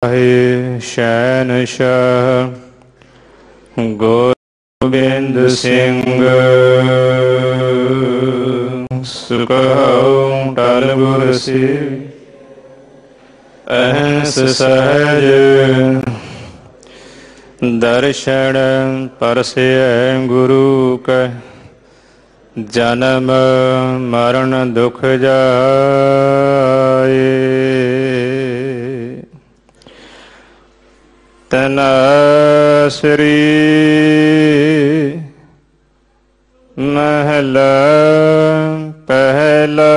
है शहनशाह गोबिंद सिंह सुखौ टल गुर सेवि अहंस सहज दर्शन परसय गुरु कह जन्म मरण दुख जाए तनासरी महला पहला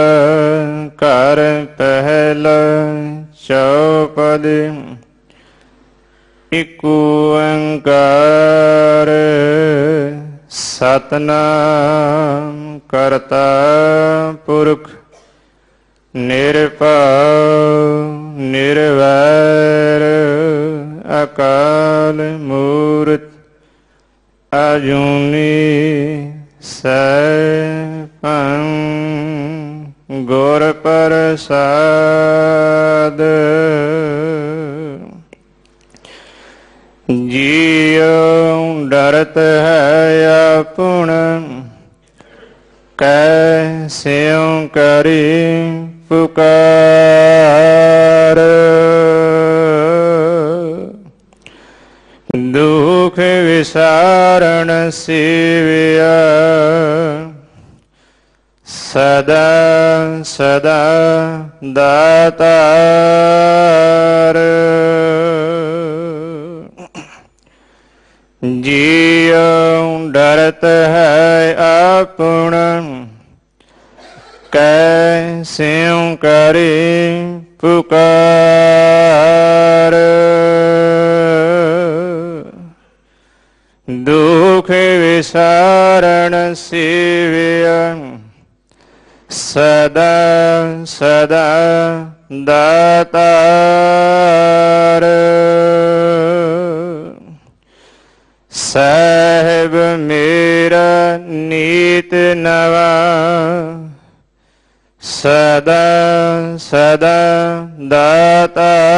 कर पहला चौपद इक ओंकार सतनाम करता पुरख निर्भव निर्वैर अकाल मूर्त अजूनी सैभं गुर प्रसाद जियो डरत है अपुन कैस्यों करी पुकार दुख विसारण सेविया सदा सदा दातार जियो डरत है अपुन कैस्यों करे पुकार दुख विसारण सेविया सदा सदा दातार साहिब मेरा नीत नवा सदा सदा दातार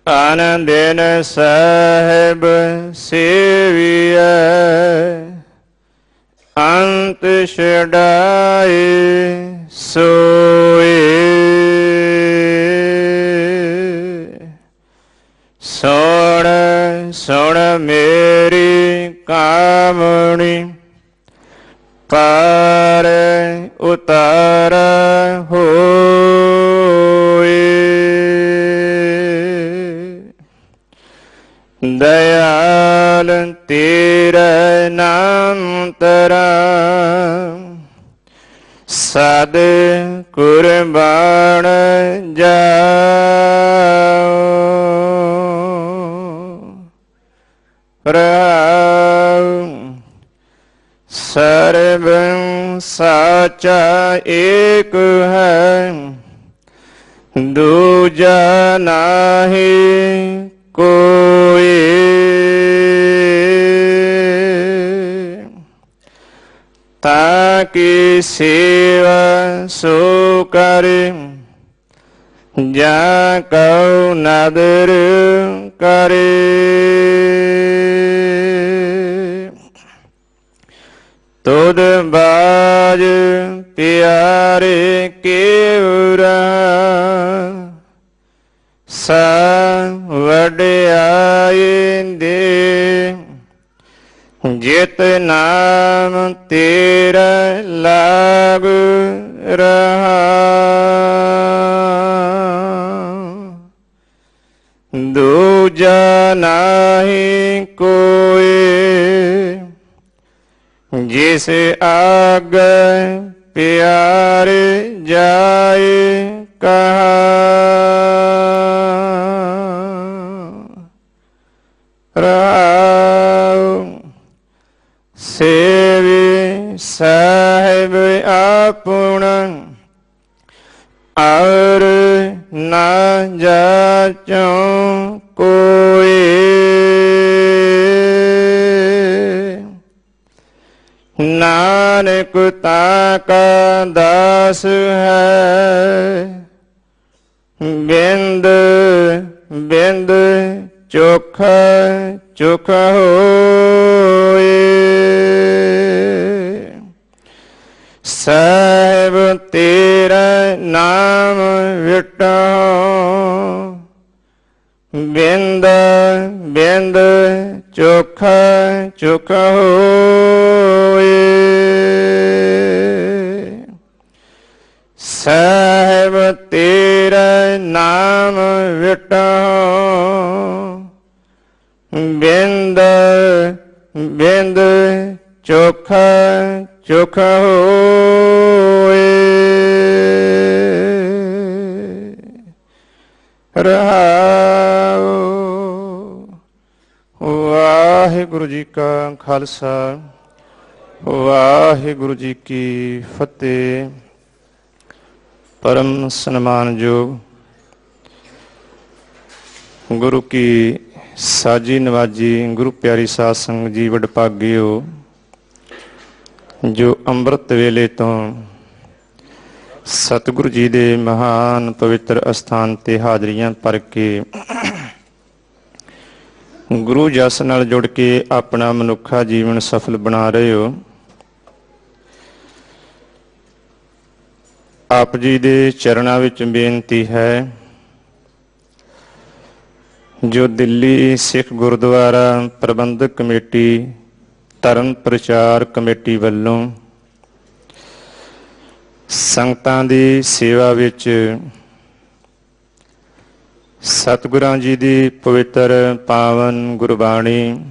आनंदिन साहिब सेविया अंत छड़ाए सोए सुन सुन मेरी कामनी पार उतार होए दयाल तेरा नाम तरा सद कुर्बान जाओ सर्व साचा एक है दूजा नाही कोई ताकि सेवा सो करे जा कौ नदर करे तुद बाज प्यारे केवरा सा वड्याई दे जित नाम तेरा लाग रहा दूजा नाही कोई जिस आग प्यार जाए कहा सेवी साहिब आपुन और ना जाचो कोई नानक ताका दास है। बिंद बिंद चोख चोख होए। साहिब तेरा नाम विटो बिंद बिंद चोख चोख होए। साहिब तेरा नाम विटो बिंद बिंद चोख चोख होए। रहाओ। वाहिगुरु जी का खालसा वाहिगुरु जी की फतेह। परम सन्मानयोग गुरु की साजी नवाजी गुरु प्यारी साध संगत जी वडभागियो, जो ਅੰਮ੍ਰਿਤ ਵੇਲੇ ਤੋਂ ਸਤਿਗੁਰੂ ਜੀ ਦੇ ਮਹਾਨ ਪਵਿੱਤਰ ਅਸਥਾਨ ਤੇ ਹਾਜ਼ਰੀਆਂ ਭਰ ਕੇ ਗੁਰੂ ਜਸ ਨਾਲ ਜੁੜ ਕੇ ਆਪਣਾ ਮਨੁੱਖਾ ਜੀਵਨ ਸਫਲ ਬਣਾ ਰਹੇ ਹੋ। ਆਪ ਜੀ ਦੇ ਚਰਨਾਂ ਵਿੱਚ ਬੇਨਤੀ ਹੈ, ਜੋ ਦਿੱਲੀ ਸਿੱਖ ਗੁਰਦੁਆਰਾ ਪ੍ਰਬੰਧਕ ਕਮੇਟੀ ਧਰਮ ਪ੍ਰਚਾਰ ਕਮੇਟੀ ਵੱਲੋਂ ਸੰਗਤਾਂ ਦੀ ਸੇਵਾ ਵਿੱਚ ਸਤਿਗੁਰਾਂ ਜੀ ਦੀ ਪਵਿੱਤਰ ਪਾਵਨ ਗੁਰਬਾਣੀ,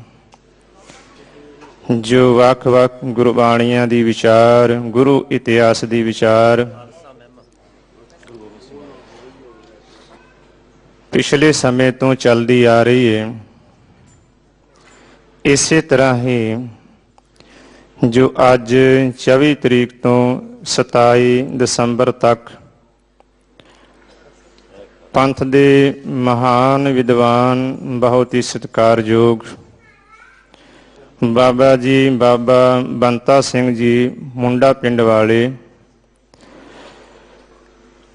ਜੋ ਵੱਖ-ਵੱਖ ਗੁਰਬਾਣੀਆਂ ਦੀ ਵਿਚਾਰ, ਗੁਰੂ ਇਤਿਹਾਸ ਦੀ ਵਿਚਾਰ ਪਿਛਲੇ ਸਮੇਂ ਤੋਂ ਚੱਲਦੀ ਆ ਰਹੀ ਹੈ, ਇਸੇ ਤਰ੍ਹਾਂ ਹੀ ਜੋ ਅੱਜ 24 ਤਰੀਕ ਤੋਂ 27 ਦਸੰਬਰ ਤੱਕ ਪੰਥ ਦੇ ਮਹਾਨ ਵਿਦਵਾਨ, ਬਹੁਤ ਹੀ ਸਤਿਕਾਰਯੋਗ ਬਾਬਾ ਜੀ ਬਾਬਾ ਬੰਤਾ ਸਿੰਘ ਜੀ ਮੁੰਡਾ ਪਿੰਡ ਵਾਲੇ,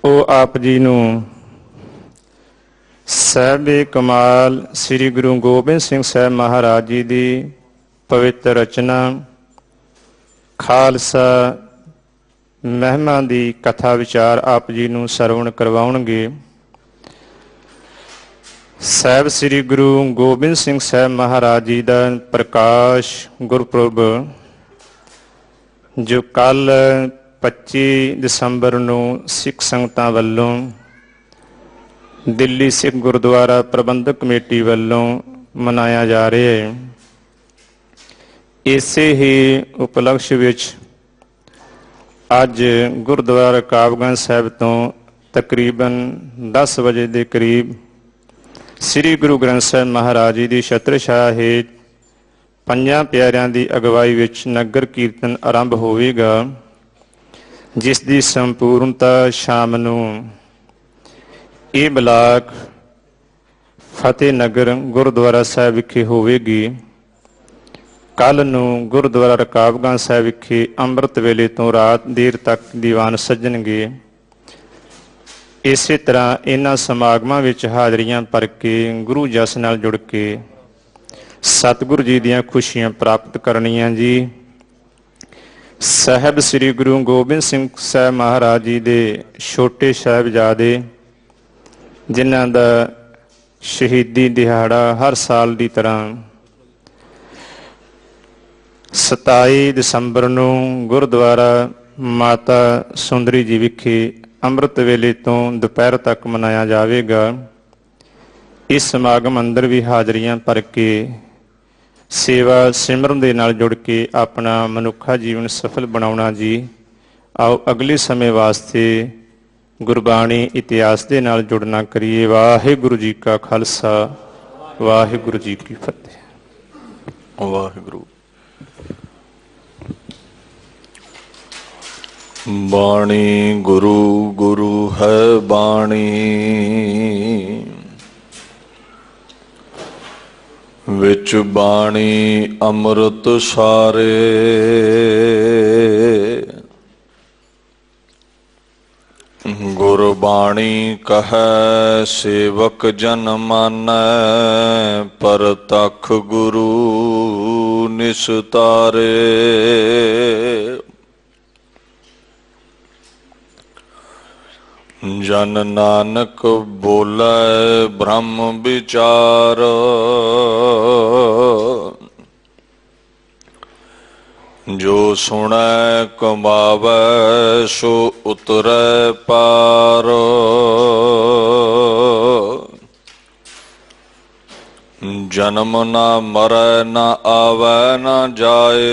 ਉਹ ਆਪ ਜੀ ਨੂੰ ਸਾਹਿਬੇ ਕਮਾਲ ਸ੍ਰੀ ਗੁਰੂ ਗੋਬਿੰਦ ਸਿੰਘ ਸਾਹਿਬ ਮਹਾਰਾਜ ਜੀ ਦੀ ਪਵਿੱਤਰ ਰਚਨਾ ਖਾਲਸਾ ਮਹਿਮਾ ਦੀ ਕਥਾ ਵਿਚਾਰ ਆਪ ਜੀ ਨੂੰ ਸਰਵਣ ਕਰਵਾਉਣਗੇ। ਸਾਹਿਬ ਸ੍ਰੀ ਗੁਰੂ ਗੋਬਿੰਦ ਸਿੰਘ ਸਾਹਿਬ ਮਹਾਰਾਜ ਜੀ ਦਾ ਪ੍ਰਕਾਸ਼ ਗੁਰਪੁਰਬ, ਜੋ ਕੱਲ 25 ਦਸੰਬਰ ਨੂੰ ਸਿੱਖ ਸੰਗਤਾਂ ਵੱਲੋਂ ਦਿੱਲੀ ਸਿੱਖ ਗੁਰਦੁਆਰਾ ਪ੍ਰਬੰਧਕ ਕਮੇਟੀ ਵੱਲੋਂ ਮਨਾਇਆ ਜਾ ਰਿਹਾ ਹੈ। ਇਸੇ ਹੀ ਉਪਲਕਸ਼ ਵਿੱਚ ਅੱਜ ਗੁਰਦੁਆਰਾ ਰਕਾਬਗੰਜ ਸਾਹਿਬ ਤੋਂ ਤਕਰੀਬਨ 10 ਵਜੇ ਦੇ ਕਰੀਬ ਸ੍ਰੀ ਗੁਰੂ ਗ੍ਰੰਥ ਸਾਹਿਬ ਮਹਾਰਾਜ ਜੀ ਦੀ ਛਤਰਛਾਇਆ ਹੇਠ ਪੰਜਾਂ ਪਿਆਰਿਆਂ ਦੀ ਅਗਵਾਈ ਵਿੱਚ ਨਗਰ ਕੀਰਤਨ ਆਰੰਭ ਹੋਵੇਗਾ, ਜਿਸ ਦੀ ਸੰਪੂਰਨਤਾ ਸ਼ਾਮ ਨੂੰ ਇਹ ਬਲਾਕ ਫਤਿਹ ਨਗਰ ਗੁਰਦੁਆਰਾ ਸਾਹਿਬ ਵਿਖੇ ਹੋਵੇਗੀ। ਕੱਲ੍ਹ ਨੂੰ ਗੁਰਦੁਆਰਾ ਰਕਾਬਗੰਜ ਸਾਹਿਬ ਵਿਖੇ ਅੰਮ੍ਰਿਤ ਵੇਲੇ ਤੋਂ ਰਾਤ ਦੇਰ ਤੱਕ ਦੀਵਾਨ ਸੱਜਣਗੇ। ਇਸੇ ਤਰ੍ਹਾਂ ਇਹਨਾਂ ਸਮਾਗਮਾਂ ਵਿੱਚ ਹਾਜ਼ਰੀਆਂ ਭਰ ਕੇ ਗੁਰੂ ਜਸ ਨਾਲ ਜੁੜ ਕੇ ਸਤਿਗੁਰੂ ਜੀ ਦੀਆਂ ਖੁਸ਼ੀਆਂ ਪ੍ਰਾਪਤ ਕਰਨੀਆਂ ਜੀ। ਸਾਹਿਬ ਸ੍ਰੀ ਗੁਰੂ ਗੋਬਿੰਦ ਸਿੰਘ ਸਾਹਿਬ ਮਹਾਰਾਜ ਜੀ ਦੇ ਛੋਟੇ ਸਾਹਿਬਜ਼ਾਦੇ, ਜਿਨ੍ਹਾਂ ਦਾ ਸ਼ਹੀਦੀ ਦਿਹਾੜਾ ਹਰ ਸਾਲ ਦੀ ਤਰ੍ਹਾਂ 27 ਦਸੰਬਰ ਨੂੰ ਗੁਰਦੁਆਰਾ ਮਾਤਾ ਸੁੰਦਰੀ ਜੀ ਵਿਖੇ ਅੰਮ੍ਰਿਤ ਵੇਲੇ ਤੋਂ ਦੁਪਹਿਰ ਤੱਕ ਮਨਾਇਆ ਜਾਵੇਗਾ। ਇਸ ਸਮਾਗਮ ਅੰਦਰ ਵੀ ਹਾਜ਼ਰੀਆਂ ਭਰ ਕੇ ਸੇਵਾ ਸਿਮਰਨ ਦੇ ਨਾਲ ਜੁੜ ਕੇ ਆਪਣਾ ਮਨੁੱਖਾ ਜੀਵਨ ਸਫਲ ਬਣਾਉਣਾ ਜੀ। ਆਓ ਅਗਲੇ ਸਮੇਂ ਵਾਸਤੇ ਗੁਰਬਾਣੀ ਇਤਿਹਾਸ ਦੇ ਨਾਲ ਜੁੜਨਾ ਕਰੀਏ। ਵਾਹਿਗੁਰੂ ਜੀ ਕਾ ਖਾਲਸਾ ਵਾਹਿਗੁਰੂ ਜੀ ਕੀ ਫਤਿਹ। ਵਾਹਿਗੁਰੂ। ਬਾਣੀ ਗੁਰੂ ਗੁਰੂ ਹੈ ਬਾਣੀ, विच बाणी अमृत सारे, गुरबाणी कहे सेवक जन मानै, परतख गुरु निस्तारे। जन नानक बोलै ब्रह्म विचार, जो सुनै कमावै सो उतरै पार। जन्म ना मरै ना आवै ना जाए,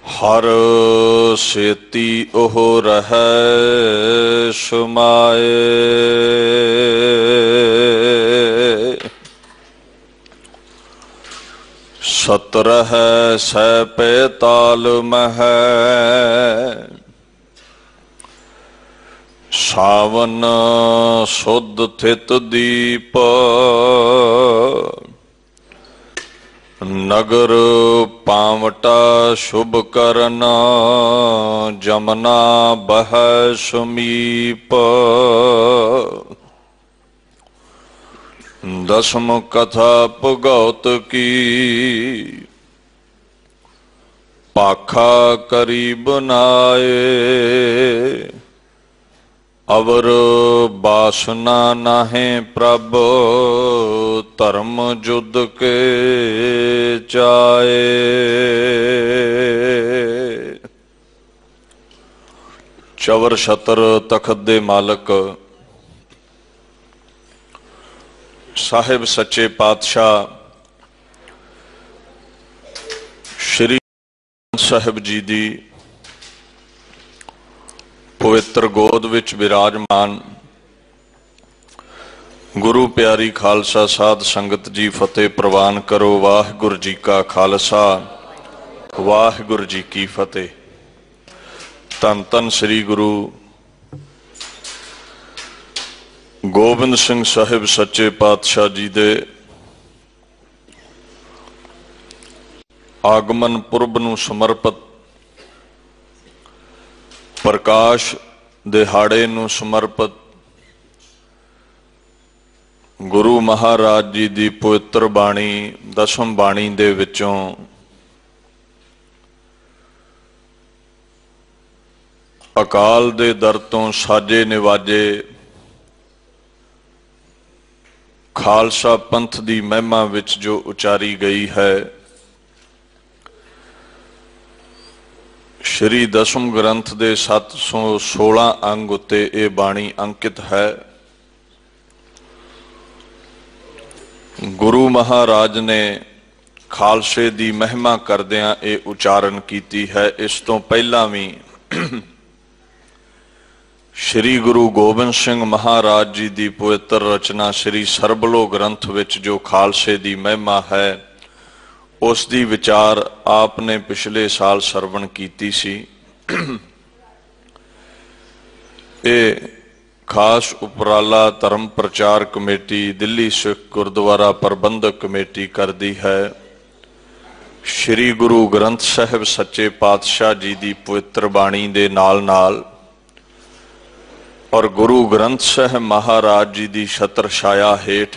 हर सेती ओह रहै समाए। सतरह सै पैताल मह, सावन सुध थित दीप। नगर पावटा शुभ करना, जमना बह समीप। दसम कथा भगौत की, पाखा करी बनाए। अवर बासना नाहे प्रभ, धर्म जुद के चाए। चवर छतर तखत दे मालक साहिब सच्चे पातशाह श्री साहिब जी दी पवित्र गोद विच विराजमान गुरु प्यारी खालसा साध संगत जी फतेह प्रवान करो। वाहिगुरू जी का खालसा, वाहिगुरू जी की फतेह। धन धन श्री गुरु गोबिंद सिंह साहिब सच्चे पातशाह जी दे आगमन पुरब नूं समर्पित प्रकाश दिहाड़े नूं समर्पित गुरु महाराज जी दी पवित्र बाणी दसम बाणी दे विचों अकाल दे दर तों साजे निवाजे खालसा पंथ दी महिमा विच जो उचारी गई है, श्री दसम ग्रंथ दे 716 अंग उत्ते ये बाणी अंकित है। गुरु महाराज ने खालसे दी महिमा करदियां ये उचारण कीती है। इस तो पहला भी श्री गुरु गोबिंद सिंह महाराज जी दी पवित्र रचना श्री सरबलो ग्रंथ विच जो खालसे दी महिमा है, उस दी विचार आपने पिछले साल सरवण कीती सी। ये खास उपराला धर्म प्रचार कमेटी दिल्ली सिख गुरुद्वारा प्रबंधक कमेटी करती है। श्री गुरु ग्रंथ साहिब सच्चे पातशाह जी दी पवित्र बाणी दे नाल नाल और गुरु ग्रंथ साहिब महाराज जी दी छत्र छाया हेठ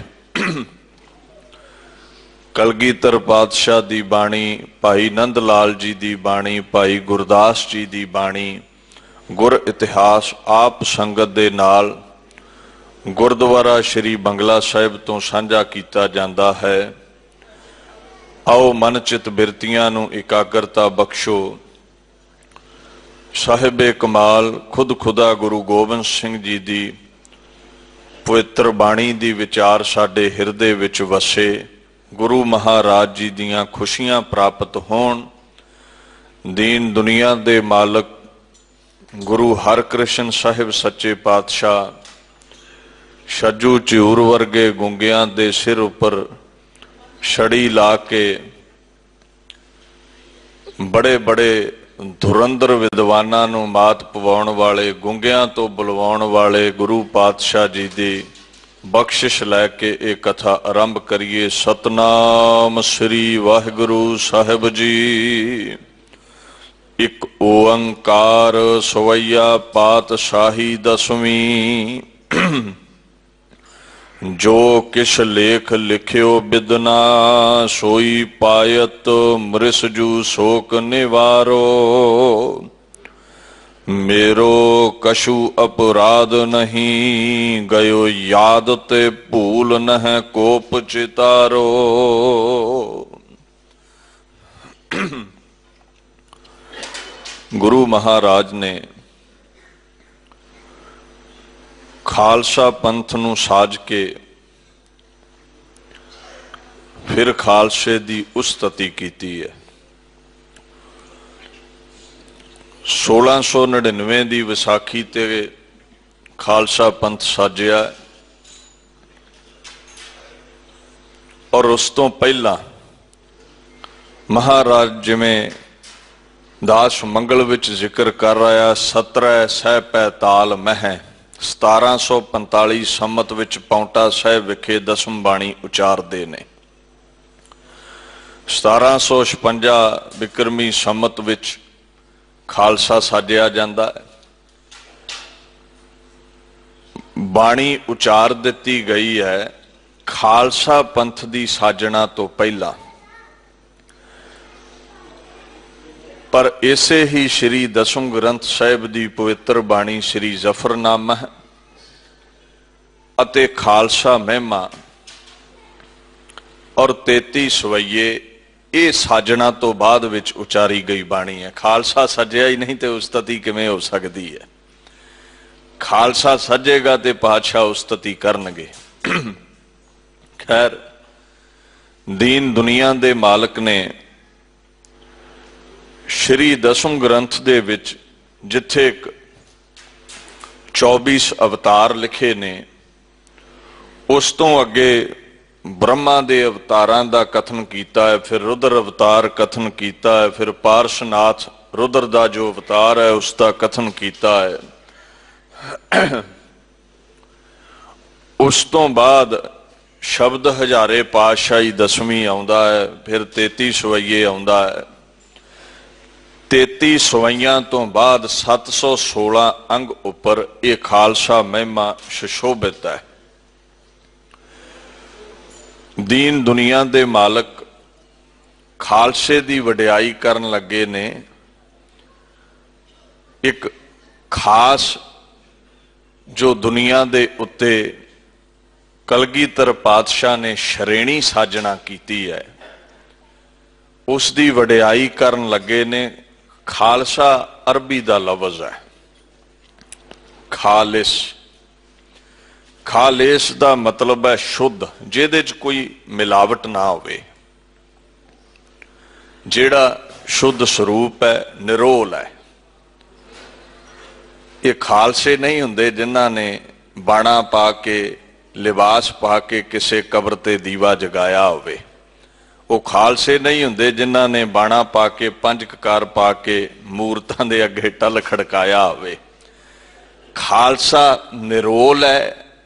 कलगीधर पातशाह दी बाणी, भाई नंद लाल जी दी बाणी, भाई गुरदास जी दी बाणी, गुर इतिहास आप संगत दे नाल गुरुद्वारा श्री बंगला साहिब तो साझा कीता जांदा है। आओ मन चित बिरतियां नूं एकाग्रता बख्शो। साहिबे कमाल खुद खुदा गुरु गोबिंद सिंह जी दी पवित्र बाणी दी विचार साडे हिरदे विच वसे। गुरु महाराज जी दियां खुशियां प्राप्त होण। दीन दुनिया दे मालक गुरु हरकृष्ण साहिब सच्चे पातशाह छज्जू झूर वर्गे गुंगियां दे सिर उपर छड़ी ला के बड़े बड़े धुरंधर विद्वानां नूं मात पवाउण वाले, गुंगियां तो बुलवाउण वाले गुरु पातशाह जी दी बख्शिश लैके ये कथा आरंभ करिए। सतनाम श्री वाहिगुरु साहिब जी। एक ओंकार सवैया पातशाही दसवीं। जो किश लेख लिख्यो बिदना सोई पायत मृसजू शोक निवारो। मेरो कछु अपराध नहीं गयो याद ते भूल नह कोप चितारो। गुरु महाराज ने खालसा पंथ नूं साज के फिर खालसे दी उस्तति कीती है। 1699 दी विसाखी ते खालसा पंथ साजिया और उस तो पहला महाराज जिमें दास मंगल विच जिक्र कर रहा 17 सह पैताल मह 1745 संमत विच पाउंटा साहिब विखे दसम बाणी उचारदे ने। 1756 विक्रमी संमत विच खालसा साजिया जांदा है। बाणी उचार दिती गई है खालसा पंथ दी साजना तो पहला, पर इसे ही श्री दसम ग्रंथ साहिब दी पवित्र बाणी श्री जफरनामा अते खालसा महिमा और 33 सवैये ये साजना तो बाद विच उचारी गई बाणी है। खालसा सजिया ही नहीं तो उस्तति किवें हो सकती है। खालसा सजेगा तो पातशाह उस्तति करनगे। खैर दीन दुनिया दे मालक ने श्री दसम ग्रंथ दे विच जिथे 24 अवतार लिखे ने, उस तो अगे ब्रह्मा दे अवतारां दा कथन कीता है, फिर रुद्र अवतार कथन कीता है, फिर पार्शनाथ रुद्र दा जो अवतार है उसका कथन कीता है। उस तो बाद शब्द हजारे पातशाही दसवीं आउंदा है, फिर 33 सवैये आउंदा है। 33 सवैयां तो बाद 716 अंग उपर यह खालसा महिमा सुशोभित है। दीन दुनिया दे मालक खालसे दी वडियाई करन लगे ने। एक खास जो दुनिया दे उत्ते कलगीधर पातशाह ने श्रेणी साजना कीती है, उस दी वडियाई करन लगे ने। खालसा अरबी दा लफ्ज है खालिस। खालिस दा मतलब है शुद्ध, जिहदे च कोई मिलावट ना होवे, जिहड़ा शुद्ध स्वरूप है, निरोल है। ये खालसे नहीं हुंदे जिन्हां ने बाणा पा के लिबास पा के किसी कबर ते दीवा जगाया होवे। वो खालसे नहीं हुंदे जिन्हां ने बाणा पा के पंज ककार पा के मूरतां दे अगे टल खड़काया होवे। खालसा निरोल है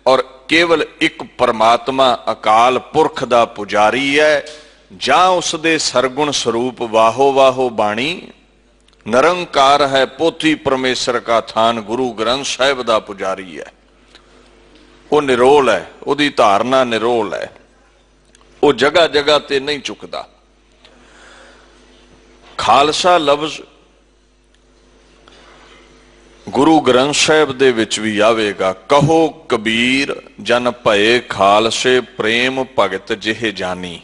और केवल एक परमात्मा अकाल पुरख दा पुजारी है, जां उसदे सरगुण स्वरूप वाहो वाहो बाणी निरंकार है। पोथी परमेश्वर का थान गुरु ग्रंथ साहिब दा पुजारी है। वो निरोल है, उहदी धारना निरोल है, वो जगह जगह ते नहीं चुकदा। खालसा लफ्ज गुरु ग्रंथ साहिब दे विच भी आवेगा। कहो कबीर जन भये खालसे प्रेम भगत जिहे जानी।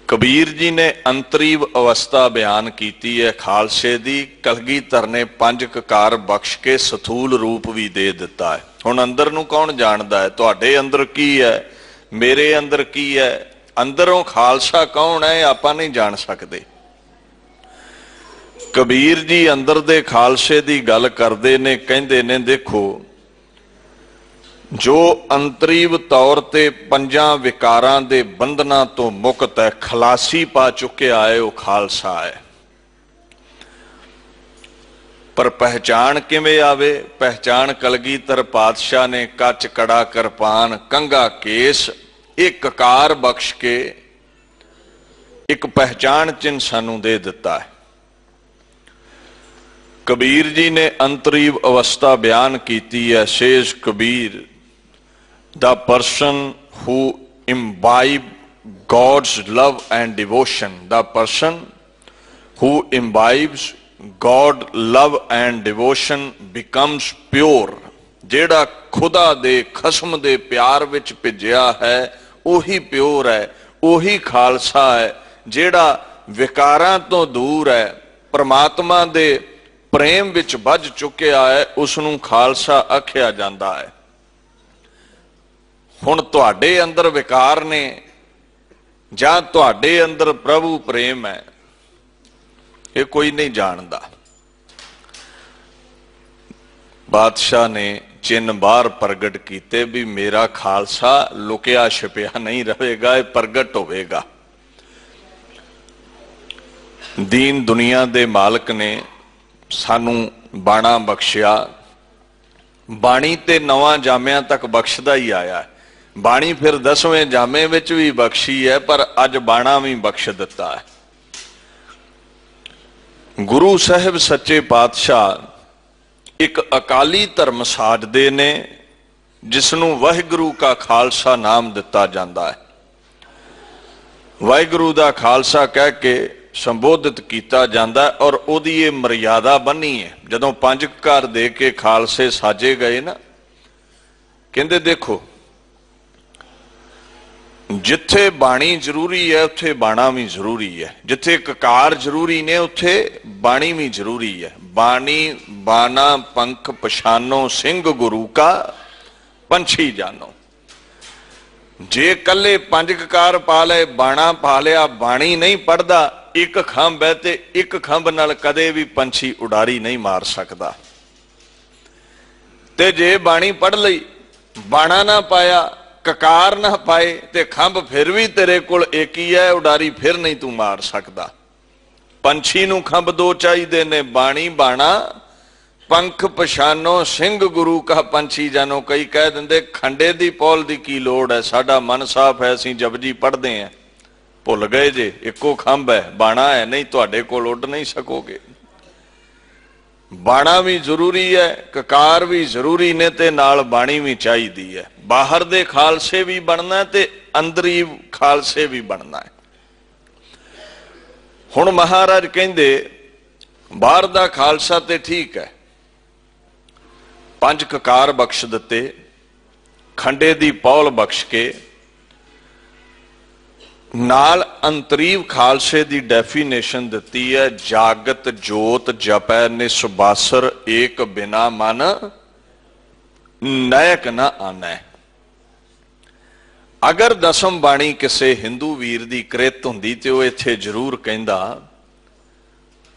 कबीर जी ने अंतरीव अवस्था बयान की है खालसे दी। कलगीधर ने पंज ककार बख्श के सथूल रूप भी दे दिता है। हुण अंदर नूं कौन जानदा है? तुहाडे अंदर की है, मेरे अंदर की है? अंदरों खालसा कौन है आपां नहीं जान सकते। कबीर जी अंदर दे खालसे दी गल करदे ने, कहंदे ने देखो जो अंतरीव तौर ते पंजां विकारां दे बंधनां तो मुक्त है, खलासी पा चुके आए, वो खालसा है। पर पहचान किवें आवे? पहचान कलगीधर पातशाह ने कच कड़ा किरपान कंघा केस एक ककार बख्श के एक पहचान चिन्ह सानू दे दिता है। कबीर जी ने अंतरीव अवस्था बयान की है। Says Kabir, the person who imbibe God's love and devotion, the person who imbibes God love and devotion becomes pure. जेड़ा खुदा दे खसम दे प्यार विच भिजिया है उही प्योर है, उही खालसा है। जेड़ा विकारां तो दूर है, परमात्मा दे प्रेम विच बज चुकिया है, उसनूं खालसा आखिया जांदा है। हुण तुहाडे अंदर विकार ने जां तुहाडे अंदर प्रभु प्रेम है, ये कोई नहीं जानदा। बादशाह ने चिन्ह बाहर प्रगट कीते भी मेरा खालसा लुकिया छिपिया नहीं रहेगा, प्रगट होवेगा। दीन दुनिया दे मालक ने सानू बाणा बख्शिया। बाणी ते 9 जामिया तक बख्शदा ही आया है। बाणी फिर 10वें जामे विच भी बख्शी है, पर अज बाणा भी बख्श दिता है। गुरु साहिब सच्चे पातशाह एक अकाली धर्म साजदे ने जिसनू वाहिगुरू का खालसा नाम दिता जाता है। वाहिगुरू का खालसा कह के संबोधित किया जाता है और उहदी ये मर्यादा बनी है। जदों 5 ककार दे के खालसे साजे गए ना, कहते देखो जिथे बाणी जरूरी है उत्थे बाणा भी जरूरी है, जिथे ककार जरूरी ने उत्थे बाणी भी जरूरी है। बाणी बाना पंख पछानो सिंह गुरु का पंछी जानो। जे कले 5 ककार पा ले बाणा पा लिया, बाणी नहीं पढ़दा, एक खंभ है ते एक खंभ नाल कदे भी पंछी उडारी नहीं मार सकता। ते जे बाणी पढ़ लई बाणा ना पाया, ककार ना पाए ते खंभ फिर भी तेरे कोल एक ही है, उडारी फिर नहीं तू मार सकता। पंछी नू खंभ 2 चाहिए ने, बाणी बाणा पंख पछानो सिंह गुरु का पंछी जानो। कई कह देंदे खंडे दी पौल दी की लोड़ है, साडा मन साफ है, असीं जपजी पढ़ते हैं। भुल गए जे इको खंभ है, बाणा है नहीं, तुहाडे कोल उड़ नहीं सकोगे। बाणा भी जरूरी है, ककार भी जरूरी ने, ते नाल बाणी भी चाहिदी है। बाहर दे खालसे भी बनना है ते अंदरी खालसे भी बनना है। हुण महाराज कहंदे बाहर दा खालसा ते ठीक है, 5 ककार बख्श दिते, खंडे दी पौल बख्श के, नाल अंतरीव खालसे दी डेफिनेशन दिती है। जागत जोत जपै निसबासर एक बिना मन नायक ना आना। अगर दसम बाणी किसे हिंदू वीर दी कृत हुंदी ते ओह इत्थे जरूर कहंदा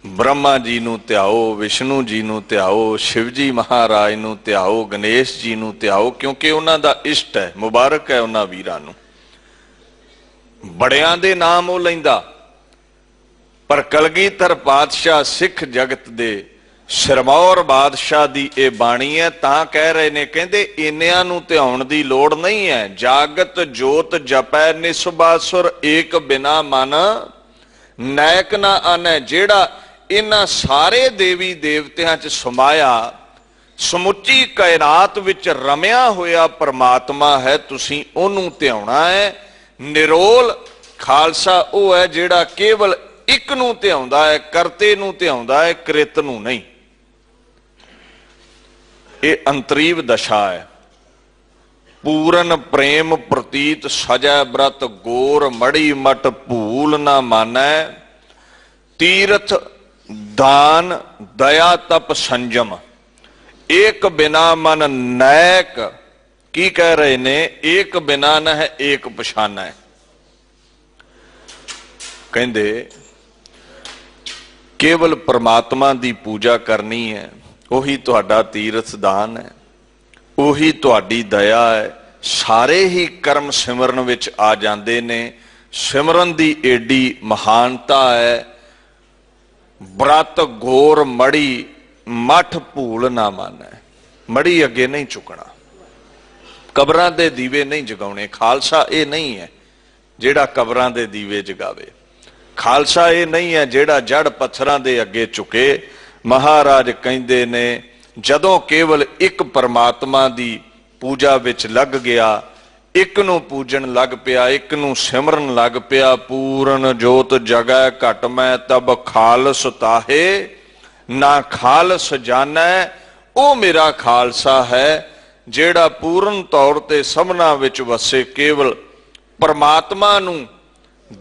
ब्रह्मा जी नूं ध्याओ, विष्णु जी नूं ध्याओ, शिव जी महाराज नूं ध्याओ, गणेश जी नूं ध्याओ, क्योंकि उन्हां दा इष्ट है, मुबारक है उन्हां वीरां नूं। बड़ियां दे नाम वो लैंदा, पर कलगीधर पातशाह सिख जगत दे सिरमौर बादशाह दी ए बाणी है, तां कह रहे ने, कहंदे इन्नियां नूं ध्याउण दी लोड़ नहीं है। जागत जोत जपै निसबासुर एक बिना मन नायक ना आना। जेड़ा इन्हां सारे देवी देवतियां च समाया समुची कायनात विच रमिया होया परमात्मा है, तुसीं ओनूं ध्याउणा है। निरोल खालसा वो है जिहड़ा केवल एक नूं ध्याउंदा है, करते नूं ध्याउंदा है, कृत नूं नहीं। ये अंतरीव दशा है। पूरन प्रेम प्रतीत सजै व्रत गोर मड़ी मट भूल ना मानै। तीर्थ दान दया तप संयम एक बिना मन नायक। की कह रहे ने? एक बिना न है एक पछाना है। कहंदे केवल परमात्मा दी पूजा करनी है, उही तुहाडा तीर्थ दान है, उही तुहाडी दया है। सारे ही कर्म सिमरन विच आ जांदे ने। सिमरन दी एडी महानता है। व्रत गोर मड़ी मठ भूल ना मानै, मड़ी अगे नहीं चुकना, कबरां दे दीवे नहीं जगाने। खालसा ये नहीं है जेड़ा कबरां दे दीवे जगावे। खालसा ये नहीं है जेड़ा जड़ पत्थरां दे अगे चुके। महाराज कहंदे ने जदों केवल एक परमात्मा दी पूजा विच लग गया, एक नूं पूजन लग पिया, एक नूं सिमरन लग पिया, पूरन जोत जगै घट मैं तब खालस ताहे ना खालस जानै। ओ मेरा खालसा है जेड़ा पूर्ण तौर ते सबना विच वसे, केवल परमात्मा नूं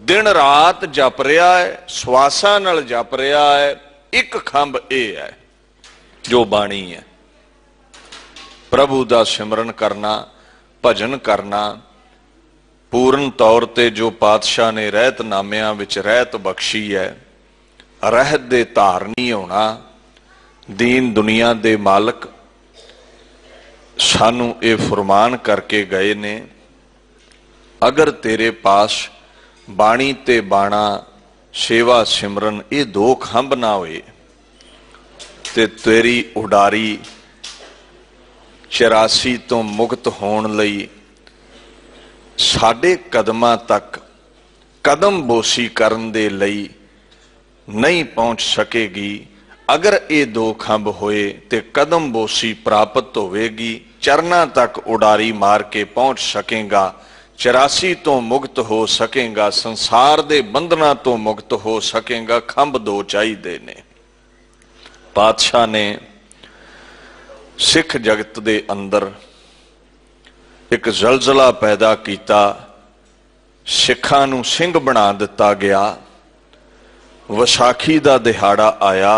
दिन रात जप रहा है, श्वासां नाल जप रहा है। एक खंभ ये है जो बाणी है, प्रभु दा सिमरन करना, भजन करना। पूर्ण तौर ते जो पातशाह ने रहत नामियां विच रहत बख्शी है, रहत दे धारनी होना, दीन दुनिया दे मालक सानू ये फरमान करके गए ने, अगर तेरे पास बाणी ते बाणा सेवा सिमरन ये दो खंभ ना होए ते तेरी उडारी 84 तो मुक्त होने लई साडे कदमां तक कदम बोसी करन दे लई नहीं पहुंच सकेगी। अगर ये दो खंभ होए ते कदम बोसी प्राप्त होवेगी, चरना तक उडारी मार के पहुंच सकेगा, 84 तो मुक्त हो सकेगा, संसार दे बंधना तो मुक्त हो सकेगा। खंभ दो चाहिए ने। पातशाह ने सिख जगत दे अंदर एक जलजला पैदा किया, सिखां नूं सिंह बना दिता गया। विसाखी दा दिहाड़ा आया,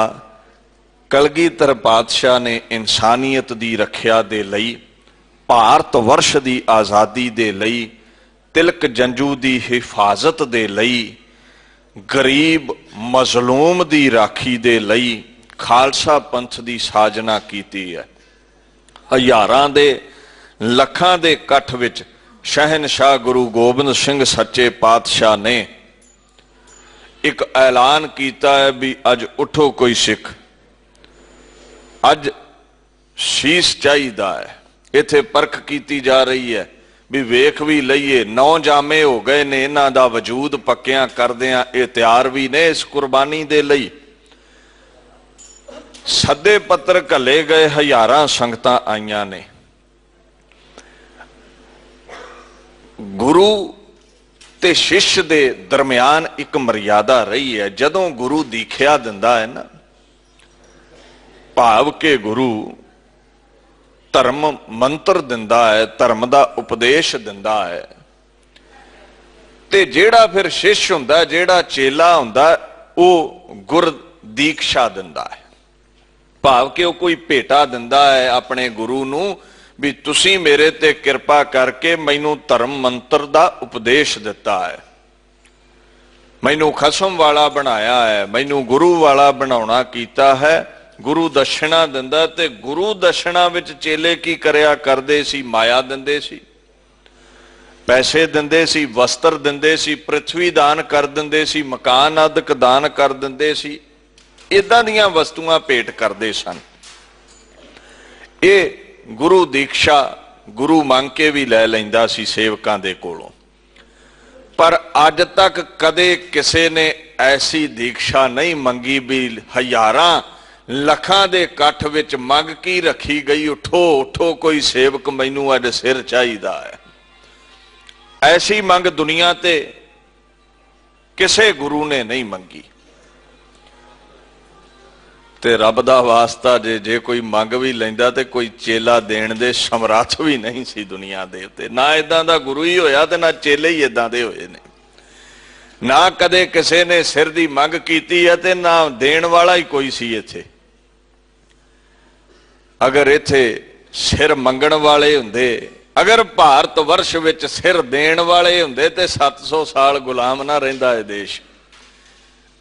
कलगीधर पातशाह ने इंसानियत दी रखिया दे लई, भारत वर्ष दी आज़ादी दे लई, तिलक जंजू दी हिफाजत दे लई, गरीब मजलूम दी राखी दे लई खालसा पंथ दी साजना कीती है। हज़ारां दे लखां दे कठ विच शहनशाह गुरु गोबिंद सिंह सच्चे पातशाह ने एक ऐलान किया है भी अज उठो कोई सिख, अज शीश चाहिदा है। इत्थे परख की जा रही है भी वेख भी लईए, 9 जामे हो गए ने इन्हां दा वजूद पक्कियां करदियां, ये तैयार भी ने इस कुर्बानी दे लई। सदे पत्र घले गए, हज़ारां संगतां आईयां ने। गुरु ते शिष्य दे दरम्यान एक मर्यादा रही है। जदों गुरु दीखिया दिंदा है ना, भाव के गुरु धर्म मंत्र दिंदा है, धर्म दा उपदेश दिंदा है, ते जेड़ा फिर शिष्य हुंदा, जेड़ा चेला हुंदा, वो गुर दीक्षा दिंदा है। भाव के वो कोई भेटा दिंदा है अपने गुरु नूं भी तुसी मेरे ते किरपा करके मैनू धर्म मंत्र दा उपदेश दिता है, मैनू खसम वाला बनाया है, मैनू गुरु वाला बनाउणा कीता है। गुरु दक्षिणा दिंदा, ते गुरु दक्षिणा विच चेले की करया करदे सी, माया दिंदे सी, पैसे दिंदे सी, वस्त्र दिंदे सी, पृथ्वी दान कर दिंदे सी, मकान आदि दान कर दिंदे सी, इदां दीयां वस्तुआं भेंट करदे सन। ये गुरु दीक्षा गुरु मंग के भी लै लैंदा सी सेवकां दे कोलों, पर अज तक कदे किसे ने ऐसी दीक्षा नहीं मंगी भी हज़ारां लखां दे कठ विच मंग की रखी गई, उठो उठो कोई सेवक मैनू अज सिर चाहिदा है। ऐसी मंग दुनिया ते किसे गुरु ने नहीं मंगी। ते रब दा वास्ता जे कोई मंग भी लैंदा ते कोई चेला देण दे समर्थ भी नहीं सी दुनिया दे उत्ते। ना इदां दा गुरु ही होया ते ना चेले ही इदां दे होए ने। ना कदे किसे ने सिर दी मंग कीती है ते ना देण वाला ही कोई सी इत्थे। अगर इत्थे सिर मंगण वाले हुंदे, अगर भारत वर्ष विच सिर देण वाले हुंदे ते 700 साल गुलाम ना रहिंदा है देश।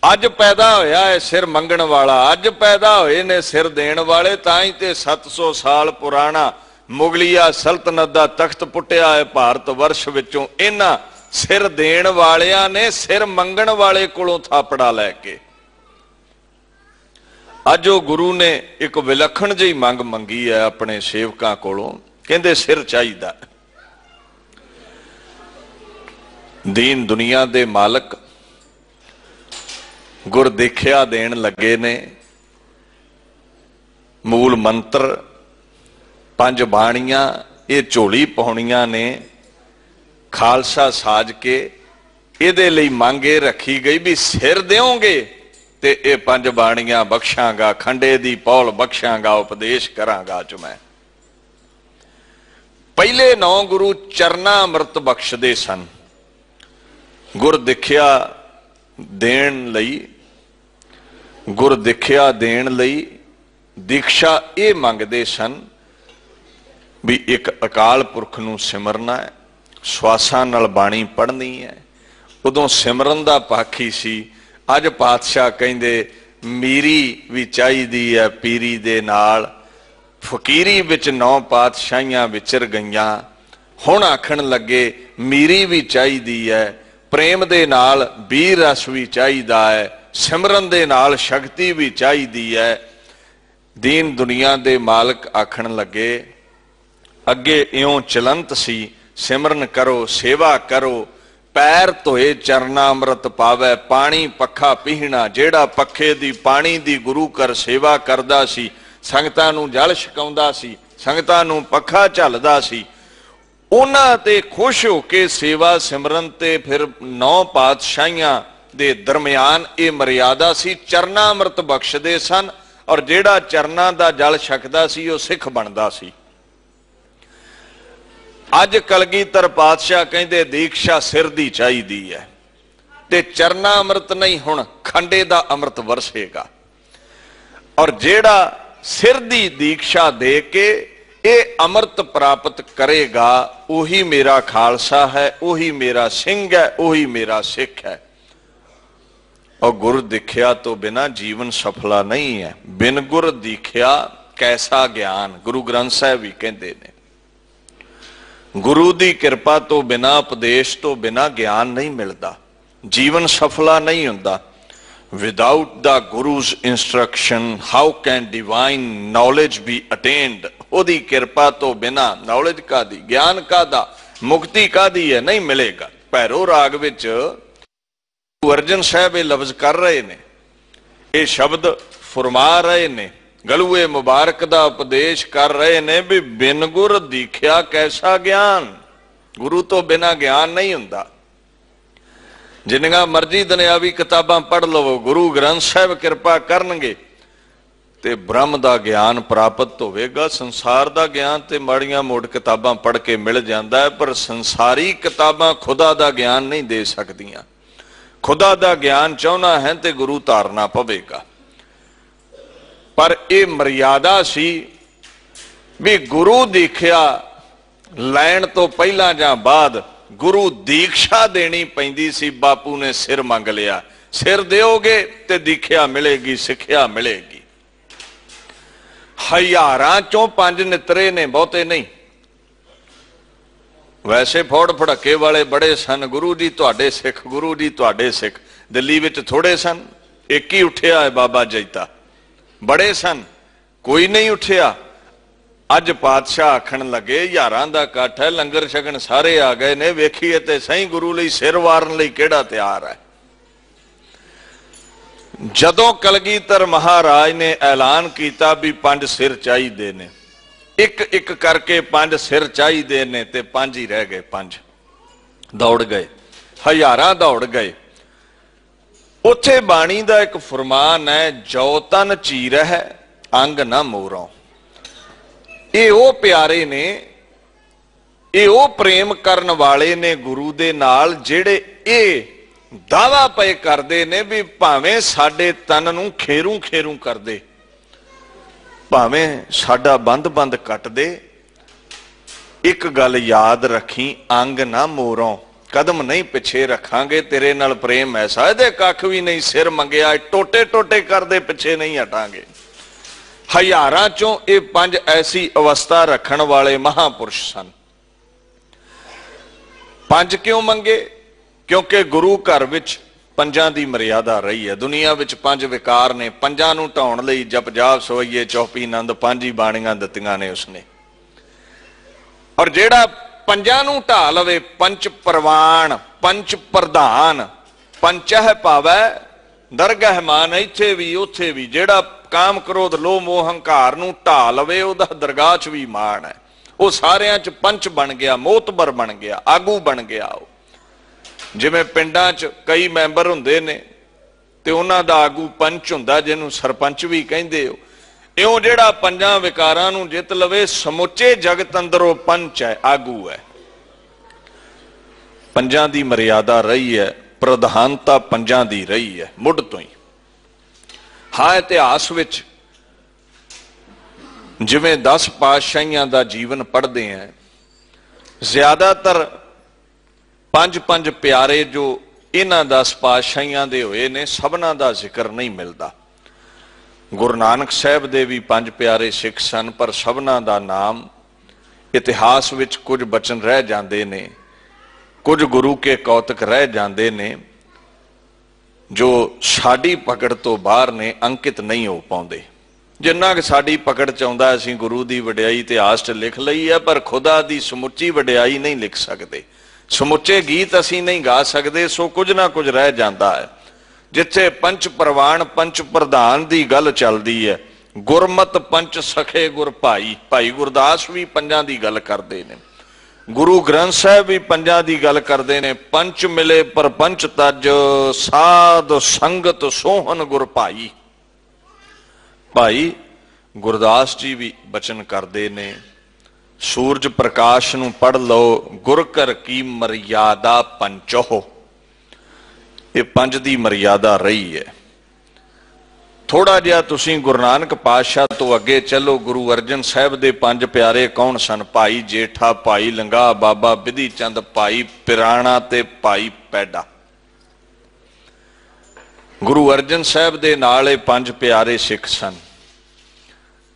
अज पैदा होया है सिर मंगण वाला, अज पैदा होए ने सिर देण वाले, तां ही ते 700 साल पुराना मुगलिया सल्तनत दा तख्त पुट्टिया है भारत वर्ष विचों इन्हां सिर देण वालियां ने सिर मंगण वाले कोलों थापड़ा लैके। अज वो गुरु ने एक विलखण जी मंग मंगी है अपने सेवकां कोलों, कहंदे सिर चाहिदा। दीन दुनिया दे मालक गुर देखिया देन लगे ने, मूल मंत्र पंज बाणियां ये झोली पाउणियां ने, खालसा साज के इहदे लई मंग ये रखी गई भी सिर देओगे ते ये पंज बाणियां बख्शांगा, खंडे दी पौल बख्शांगा, उपदेश करांगा च मैं। पहले 9 गुरु चरना अमृत बख्शदे सन। गुर दिखिया देण लई, गुर दिखिया देण लई दीक्षा ये मंगदे सन भी एक अकाल पुरख नूं सिमरना है, श्वासां नाल बाणी पढ़नी है। उदों सिमरन दा पाखी सी। अज पातशाह कहंदे मीरी भी चाहिदी है पीरी दे नाल, फकीरी विच 9 पातशाहियां विचर गईयां। हुण आखण लगे मीरी भी चाहिदी है, प्रेम दे नाल बीर रस भी चाहिदा है, सिमरन दे नाल शक्ति भी चाहिदी है। दीन दुनिया दे मालक आखण लगे अगे इउं चलंत सी, सिमरन करो सेवा करो, पैर धोए चरना अमृत पावै, पानी पखा पीहना। जेड़ा पखे दी पानी दी गुरु कर सेवा करदा सी, संगतां नूं जल छकाउंदा सी, संगतां नूं पखा झलदा सी, उन्हां ते खुश होके सेवा सिमरन ते फिर 9 पातशाहियां दे दरमियान ये मर्यादा सी। चरना अमृत बख्शदे सन और जेड़ा चरना दा जल छकदा सी वो सिख बनदा सी। अज कलगीधर पातशाह कहंदे दीक्षा सिर दी चाहिदी है ते चरना अमृत नहीं, हुण खंडे दा अमृत वरसेगा। और जेड़ा सिर दी दीक्षा दे के ये अमृत प्राप्त करेगा वही मेरा खालसा है, वही मेरा सिंह है, वही मेरा सिख है। और गुर दिखिया तो बिना जीवन सफला नहीं है। बिन गुर दिखिया कैसा ज्ञान, गुरु ग्रंथ साहिब भी कहते हैं। गुरु दी कृपा तो बिना, उपदेश तो बिना ज्ञान नहीं मिलता, जीवन सफला नहीं होता। Without the guru's instruction how can divine knowledge be attained. ओदी कृपा तो बिना नॉलेज का दी, ज्ञान का दा, मुक्ति का दी है, नहीं मिलेगा। भैरो राग विच गुरु अर्जन साहब ये लफ्ज कर रहे ने, ये शब्द फरमा रहे ने, गलूए मुबारक दा उपदेश कर रहे ने भी बिन गुर दीख्या कैसा ज्ञान। गुरु तो बिना ज्ञान नहीं हुंदा। जिन्नियां मर्जी दुनियावी किताबां पढ़ लवो, गुरु ग्रंथ साहिब कृपा करनगे ते ब्रह्म दा ज्ञान प्राप्त होवेगा। संसार दा ज्ञान ते माड़ियां मोड़ किताबां पढ़ के मिल जांदा है, पर संसारी किताबां खुदा दा ज्ञान नहीं दे सकदियां। खुदा दा ज्ञान चाहना है ते गुरु धारना पवेगा। पर यह मर्यादा सी भी गुरु दीख्या लैण तो पहला जां बाद गुरु दीक्षा देनी पैंदी सी। बापू ने सिर मंग लिया, सिर दोगे ते दीख्या मिलेगी, सिक्ख्या मिलेगी। हजारां चों 5 नितरे ने, बहुते नहीं। वैसे फौड़ फड़के वाले बड़े सन, गुरु जी तुहाडे सिख, गुरु जी तुहाडे सिख। दिल्ली विच थोड़े सन, एक ही उठिया है बाबा जैता। बड़े सन, कोई नहीं उठिया। अज पातशाह आखण लगे हजारां दा इकट्ठ है, लंगर छकण सारे आ गए ने, वेखीए ते सही गुरु लई सिर वारन लई किहड़ा तैयार है। जदों कलगीधर महाराज ने ऐलान किया भी 5 सिर चाहिए ने, एक एक करके 5 सिर चाहिए ने, ते 5 ही रह गए। 5 दौड़ गए, हजारां दौड़ गए। उत्थे बाणी दा एक फरमान है, जो तन चीर है अंग ना मोरों। ये वो प्यारे ने, ये वो प्रेम करन वाले ने गुरु दे नाल, जेड़े ये दावा पे करते ने भी भावें साडे तन नूं खेरू खेरू कर दे, भावें साडा बंद बंद कट दे, एक गल याद रखी, अंग ना मोरों, कदम नहीं पिछे रखांगे, तेरे नाल प्रेम ऐसा दे कख भी नहीं, सिर मंगया टोटे टोटे कर दे, पिछे नहीं हटांगे। हजारां चों ये 5 ऐसी अवस्था रखण वाले महापुरुष सन। 5 क्यों मंगे? क्योंकि गुरु घर विच पंजां दी मर्यादा रही है। दुनिया विच 5 विकार ने, पंजां नूं ढाउण लई जप जाप सोईए चौपी नंद 5 ही बाणियां दित्तियां ने उसने। और जेड़ा पंजां नूं ढा लवे, पंच परवान पंच प्रधान पंचह पावै दरगह मान, इत्थे भी उत्थे भी। जेड़ा काम क्रोध लोभ मोह हंकार नूं ढा लवे ओदा दरगाह च भी मान है। वो सारियां च पंच बन गया, मोतबर बन गया, आगू बन गया। जिवें पिंडां च कई मैंबर हुंदे ने ते उन्हां दा आगू पंच हुंदा, जिहनूं सरपंच भी कहिंदे हो। इउं जिहड़ा पंजां विकारां नूं जित लवे, समुचे जगत अंदरों पंच है, आगू है। पंजां दी मर्यादा रही है, प्रधानता पंजां दी रही है मुढ़ तो ही। हाँ, इतिहास विच जिवें 10 पातशाहियां दा जीवन पढ़ते हैं, ज्यादातर 5 प्यारे जो इन्हां 10 पातशाहियां दे होए ने, सबना दा जिक्र नहीं मिलता। गुरु नानक साहब दे भी 5 प्यारे सिख सन, पर सबना दा नाम इतिहास विच कुछ बचन रह जाते ने, कुछ गुरु के कौतक रह जाते ने जो साडी पकड़ तो बाहर ने, अंकित नहीं हो पाते। जिन्ना कि साडी पकड़ च आउंदा असीं गुरु दी वडियाई इतिहास च लिख लई है, पर खुदा दी समुची वडियाई नहीं लिख सकते। समुचे गीत असीं नहीं गा सकते, सो कुछ ना कुछ रह जाता है। जिथे पंच प्रवान पंच प्रधान की गल चलती है, गुरमत पंच सखे गुर भाई, भाई गुरदास भी पंजां की गल करते हैं, गुरु ग्रंथ साहब भी पंजां की गल करते हैं। पंच मिले पर पंच तज, साध संगत सोहन गुर भाई। भाई गुरदास जी भी बचन करते ने, सूरज प्रकाश नूं पढ़ लो, गुर कर की मर्यादा पंचो। ये 5 दी मर्यादा रही है। थोड़ा जिहा तुसीं गुरु नानक पातशाह तो अगे चलो, गुरु अर्जन साहब दे 5 प्यारे कौन सन? भाई जेठा, भाई लंगा, बाबा बिधि चंद, भाई पिराणा ते भाई पैडा। गुरु अर्जन साहब दे नाल 5 प्यारे सिख सन।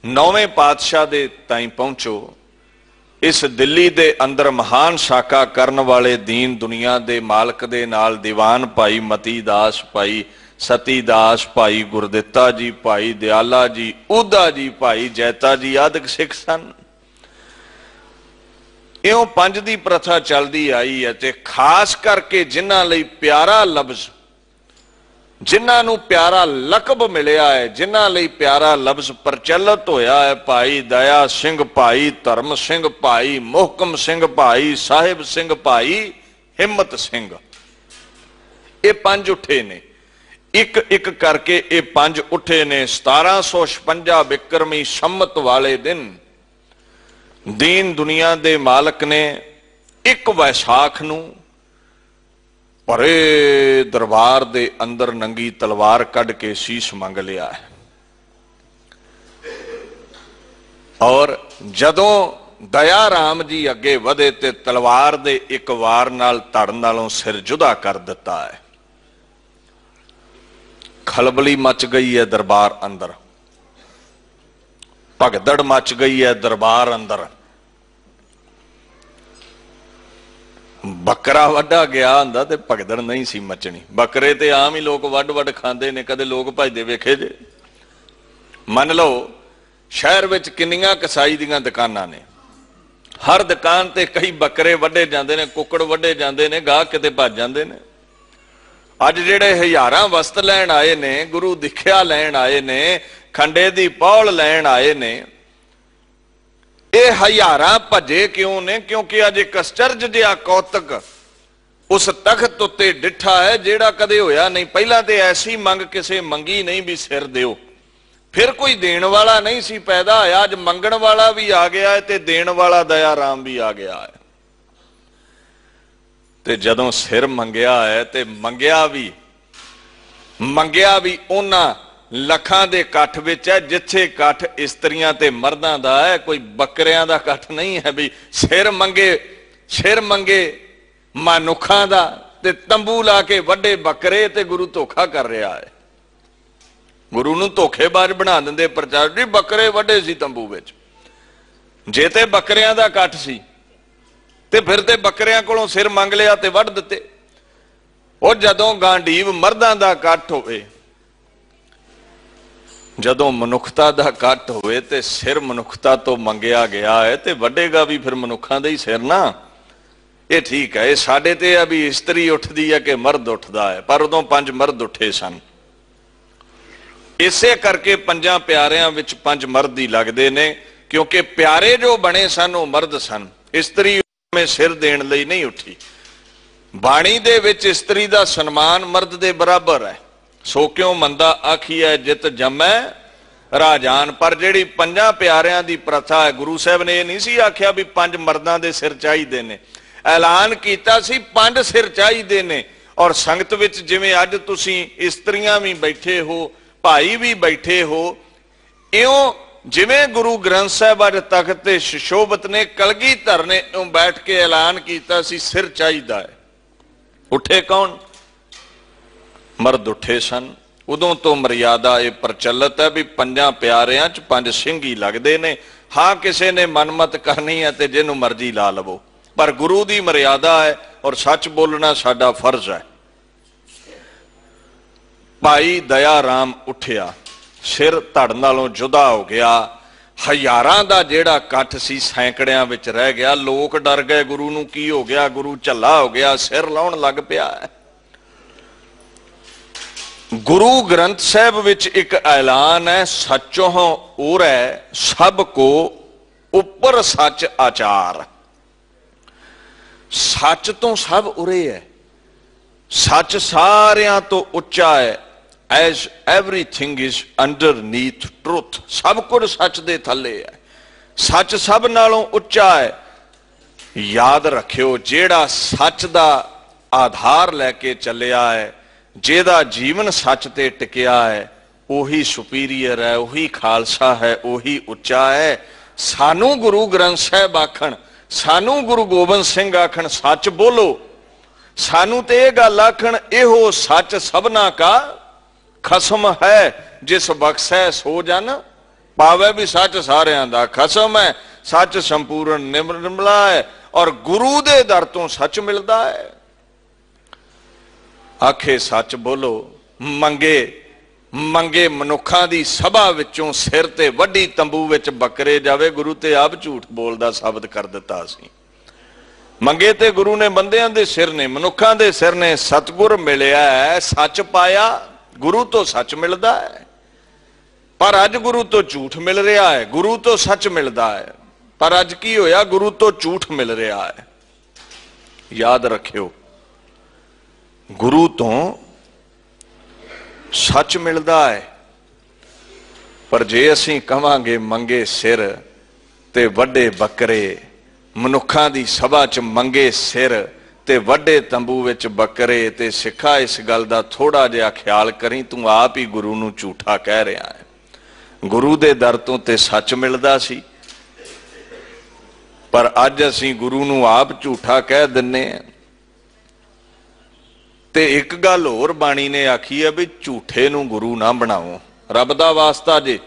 9वें पातशाह दे ताईं पहुंचो। इस दिल्ली दे अंदर महान साका करन वाले दीन दुनिया दे मालक दे नाल दीवान भाई मती दास, भाई सती दास, भाई गुरदित्ता जी, भाई दयाला जी, उदा जी, भाई जैता जी आदि सिख सन। इउं 5 दी प्रथा चलती आई है। ते खास करके जिन्हां लई प्यारा लफ्ज, जिन्हां नूं प्यारा लकब मिलिया है, जिन्हां लई प्यारा लफ्ज प्रचलित होया है, भाई दया सिंह, भाई धर्म सिंह, भाई मोहकम सिंह, भाई साहिब सिंह, भाई हिम्मत सिंह। ये 5 उठे ने, एक एक करके ये 5 उठे ने। 1756 विक्रमी संमत वाले दिन दीन दुनिया दे मालक ने 1 वैसाख नूं भरे दरबार दे अंदर नंगी तलवार कढ़ के शीश मंग लिया है। और जदों दया राम जी अगे वधे ते तलवार दे 1 वार नाल धड़ नालों सिर जुदा कर दिता है। खलबली मच गई है दरबार अंदर, भगदड़ मच गई है दरबार अंदर। बकरा वड्डा गया हुंदा ते भगदड़ नहीं सी मचनी। बकरे ते आम ही लोग वड वड खांदे ने, कदे लोग भजदे वेखे जे? मन लो शहर विच किन्नियां कसाई दीयां दुकानां ने, हर दुकान ते कई बकरे वड्डे जांदे ने, कुकड़ वड्डे जांदे ने, गाह किते भज जांदे ने। अज जिहड़े हज़ारां वस्त लैण आए ने, गुरु दिखिया लैण आए ने, खंडे दी पौल लैण आए ने, ये हज़ारां भजे क्यों ने? क्योंकि अज एक आश्चर्य जिहा कौतक उस तख्त उत्ते डिठा है जिहड़ा कदे होया नहीं। पहला ते ऐसी मंग किसे मंगी नहीं भी सिर दिओ, फिर कोई देण वाला नहीं सी पैदा होया। अज मंगण वाला भी आ गया है ते देण वाला दया राम भी आ गया है। ते जदों सिर मंगिया है ते मंगिया भी उन्हां लखां दे कट्ठ विच है जिथे कट्ठ इस्त्रियां ते मर्दां दा है, कोई बकरियां दा कट्ठ नहीं है। भी सिर मंगे मनुखां दा ते तंबू ला के वड्डे बकरे, ते गुरु धोखा कर रहा है। गुरु नूं धोखेबाज बना दिंदे प्रचार जी, बकरे वड्डे सी तंबू विच। जे ते बकरियां दा कट्ठ सी ते फिर ते बकरियां कोलों सिर मंग लिया ते वड्ड दिते। ਉਹ ਜਦੋਂ ਗਾਂਢੀਵ ਮਰਦਾਂ ਦਾ ਇਕੱਠ ਹੋਵੇ, ਜਦੋਂ ਮਨੁੱਖਤਾ ਦਾ ਇਕੱਠ ਹੋਵੇ ਤੇ ਸਿਰ ਮਨੁੱਖਤਾ ਤੋਂ ਮੰਗਿਆ ਗਿਆ ਹੈ ਤੇ ਵੱਡੇਗਾ ਵੀ ਫਿਰ ਮਨੁੱਖਾਂ ਦਾ ਹੀ ਸਿਰ ਨਾ। ਇਹ ਠੀਕ ਹੈ, ਇਹ ਸਾਡੇ ਤੇ ਆ ਵੀ ਇਸਤਰੀ ਉੱਠਦੀ ਹੈ ਕਿ ਮਰਦ ਉੱਠਦਾ ਹੈ, ਪਰ ਉਦੋਂ 5 ਮਰਦ ਉੱਠੇ ਸਨ। ਇਸੇ ਕਰਕੇ 5 ਪਿਆਰਿਆਂ ਵਿੱਚ 5 ਮਰਦ ਹੀ ਲੱਗਦੇ ਨੇ, ਕਿਉਂਕਿ ਪਿਆਰੇ ਜੋ ਬਣੇ ਸਨ ਉਹ ਮਰਦ ਸਨ। ਇਸਤਰੀ ਉਵੇਂ ਸਿਰ ਦੇਣ ਲਈ ਨਹੀਂ ਉੱਠੀ। ਬਾਣੀ ਦੇ ਵਿੱਚ ਇਸਤਰੀ ਦਾ ਸਨਮਾਨ ਮਰਦ ਦੇ ਬਰਾਬਰ ਹੈ। ਸੋ ਕਿਉਂ ਮੰਦਾ ਆਖੀਐ ਜਿਤ ਜੰਮੈ ਰਾਜਾਨ। ਪਰ ਜਿਹੜੀ 5 ਪਿਆਰਿਆਂ ਦੀ ਪ੍ਰਥਾ ਹੈ, ਗੁਰੂ ਸਾਹਿਬ ਨੇ ਇਹ ਨਹੀਂ ਸੀ ਆਖਿਆ ਵੀ 5 ਮਰਦਾਂ ਦੇ ਸਿਰ ਚਾਹੀਦੇ ਨੇ, ਐਲਾਨ ਕੀਤਾ ਸੀ 5 ਸਿਰ ਚਾਹੀਦੇ ਨੇ। ਔਰ ਸੰਗਤ ਵਿੱਚ ਜਿਵੇਂ ਅੱਜ ਤੁਸੀਂ ਇਸਤਰੀਆਂ ਵੀ ਬੈਠੇ ਹੋ, ਭਾਈ ਵੀ ਬੈਠੇ ਹੋ, ਇਉਂ ਜਿਵੇਂ ਗੁਰੂ ਗ੍ਰੰਥ ਸਾਹਿਬ ਅੱਜ ਤਖਤ ਤੇ ਸੁਸ਼ੋਭਿਤ ਨੇ, ਕਲਗੀਧਰ ਨੇ ਇਉਂ ਬੈਠ ਕੇ ਐਲਾਨ ਕੀਤਾ ਸੀ ਸਿਰ ਚਾਹੀਦਾ ਹੈ। ਉੱਠੇ ਕੌਣ? ਮਰਦ ਉੱਠੇ ਸਨ। ਉਦੋਂ ਤੋਂ ਮਰਿਆਦਾ ਇਹ ਪ੍ਰਚਲਿਤ ਹੈ ਵੀ 5 ਪਿਆਰਿਆਂ 'ਚ 5 ਸਿੰਘ ਹੀ ਲੱਗਦੇ ਨੇ। ਹਾਂ, ਕਿਸੇ ਨੇ ਮਨਮਤ ਕਰਨੀ ਹੈ ਤੇ ਜਿਹਨੂੰ ਮਰਜ਼ੀ ਲਾ ਲਵੋ, ਪਰ ਗੁਰੂ ਦੀ ਮਰਿਆਦਾ ਹੈ ਔਰ ਸੱਚ ਬੋਲਣਾ ਸਾਡਾ ਫਰਜ਼ ਹੈ। ਭਾਈ ਦਇਆ ਰਾਮ ਉੱਠਿਆ, ਸਿਰ ਧੜ ਨਾਲੋਂ ਜੁਦਾ ਹੋ ਗਿਆ। ਹਜ਼ਾਰਾਂ ਦਾ ਜਿਹੜਾ ਇਕੱਠ ਸੀ ਸੈਂਕੜਿਆਂ ਵਿੱਚ ਰਹਿ ਗਿਆ। ਲੋਕ ਡਰ ਗਏ, ਗੁਰੂ ਨੂੰ ਕੀ ਹੋ ਗਿਆ, ਗੁਰੂ ਝੱਲਾ ਹੋ ਗਿਆ, ਸਿਰ ਲਾਉਣ ਲੱਗ ਪਿਆ ਹੈ। ਗੁਰੂ ਗ੍ਰੰਥ ਸਾਹਿਬ ਵਿੱਚ ਇੱਕ ਐਲਾਨ ਹੈ, ਸੱਚੋਂ ਉਰੈ ਸਭ ਕੋ ਉੱਪਰ ਸੱਚ ਆਚਾਰ। ਸੱਚ ਤੋਂ ਸਭ ਉਰੇ ਹੈ, ਸੱਚ ਸਾਰਿਆਂ ਤੋਂ ਉੱਚਾ ਹੈ। As everything is underneath truth, ਸਭ ਕੁਝ ਸੱਚ ਦੇ ਥੱਲੇ ਹੈ। ਸੱਚ ਸਭ ਨਾਲੋਂ ਉੱਚਾ ਹੈ। ਯਾਦ ਰੱਖਿਓ, ਜਿਹੜਾ ਸੱਚ ਦਾ ਆਧਾਰ ਲੈ ਕੇ ਚੱਲਿਆ ਹੈ, ਜਿਹਦਾ ਜੀਵਨ ਸੱਚ ਤੇ ਟਿਕਿਆ ਹੈ, ਉਹੀ ਸੁਪੀਰੀਅਰ ਹੈ, ਉਹੀ ਖਾਲਸਾ ਹੈ, ਉਹੀ ਉੱਚਾ ਹੈ। ਸਾਨੂੰ ਗੁਰੂ ਗ੍ਰੰਥ ਸਾਹਿਬ ਆਖਣ, ਸਾਨੂੰ ਗੁਰੂ ਗੋਬਿੰਦ ਸਿੰਘ ਆਖਣ ਸੱਚ ਬੋਲੋ, ਸਾਨੂੰ ਤੇ ਇਹ ਗੱਲ ਆਖਣ ਇਹੋ ਸੱਚ ਸਭਨਾ ਕਾ ਖਸਮ ਹੈ ਜਿਸ ਬਖਸ਼ੈ ਸੋ ਜਨ ਪਾਵੇ। ਵੀ ਸੱਚ ਸਾਰਿਆਂ ਦਾ ਖਸਮ ਹੈ, ਸੱਚ ਸੰਪੂਰਨ ਨਿਰਮਲਾ ਹੈ ਔਰ ਗੁਰੂ ਦੇ ਦਰ ਤੋਂ ਸੱਚ ਮਿਲਦਾ ਹੈ। ਆਖੇ ਸੱਚ ਬੋਲੋ। ਮੰਗੇ ਮਨੁੱਖਾਂ ਦੀ ਸਭਾ ਵਿੱਚੋਂ ਸਿਰ ਤੇ ਵੱਡੀ ਤੰਬੂ ਵਿੱਚ ਬੱਕਰੇ ਜਾਵੇ। ਗੁਰੂ ਤੇ ਆਪ ਝੂਠ ਬੋਲਦਾ ਸਾਬਤ ਕਰ ਦਿੱਤਾ ਸੀ। ਮੰਗੇ ਤੇ ਗੁਰੂ ਨੇ ਬੰਦਿਆਂ ਦੇ ਸਿਰ ਨੇ, ਮਨੁੱਖਾਂ ਦੇ ਸਿਰ ਨੇ। ਸਤਿਗੁਰ ਮਿਲਿਆ ਹੈ, ਸੱਚ ਪਾਇਆ, ਗੁਰੂ ਤੋਂ ਸੱਚ ਮਿਲਦਾ ਹੈ। ਪਰ ਅੱਜ ਗੁਰੂ ਤੋਂ ਝੂਠ ਮਿਲ ਰਿਹਾ ਹੈ, ਗੁਰੂ ਤੋਂ ਸੱਚ ਮਿਲਦਾ ਹੈ। ਪਰ ਅੱਜ ਕੀ ਹੋਇਆ? ਗੁਰੂ ਤੋਂ ਝੂਠ ਮਿਲ ਰਿਹਾ ਹੈ। ਯਾਦ ਰੱਖਿਓ, ਗੁਰੂ ਤੋਂ ਸੱਚ ਮਿਲਦਾ ਹੈ। ਪਰ ਜੇ ਅਸੀਂ ਕਵਾਂਗੇ ਮੰਗੇ ਸਿਰ ਤੇ ਵੱਡੇ ਬੱਕਰੇ, ਮਨੁੱਖਾਂ ਦੀ ਸਭਾ 'ਚ ਮੰਗੇ ਸਿਰ ਤੇ ਵੱਡੇ ਤੰਬੂ ਵਿੱਚ ਬੱਕਰੇ, ਤੇ ਸਿੱਖਾ ਇਸ ਗੱਲ ਦਾ ਥੋੜਾ ਜਿਹਾ ਖਿਆਲ ਕਰੀ, ਤੂੰ ਆਪ ਹੀ ਗੁਰੂ ਨੂੰ ਝੂਠਾ ਕਹਿ ਰਿਹਾ ਹੈ। ਗੁਰੂ ਦੇ ਦਰ ਤੋਂ ਤੇ ਸੱਚ ਮਿਲਦਾ ਸੀ, ਪਰ ਅੱਜ ਅਸੀਂ ਗੁਰੂ ਨੂੰ ਆਪ ਝੂਠਾ ਕਹਿ ਦਿੰਨੇ ਆ। ਤੇ ਇੱਕ ਗੱਲ ਹੋਰ ਬਾਣੀ ਨੇ ਆਖੀ ਹੈ ਵੀ ਝੂਠੇ ਨੂੰ ਗੁਰੂ ਨਾ ਬਣਾਓ। ਰੱਬ ਦਾ ਵਾਸਤਾ ਜੇ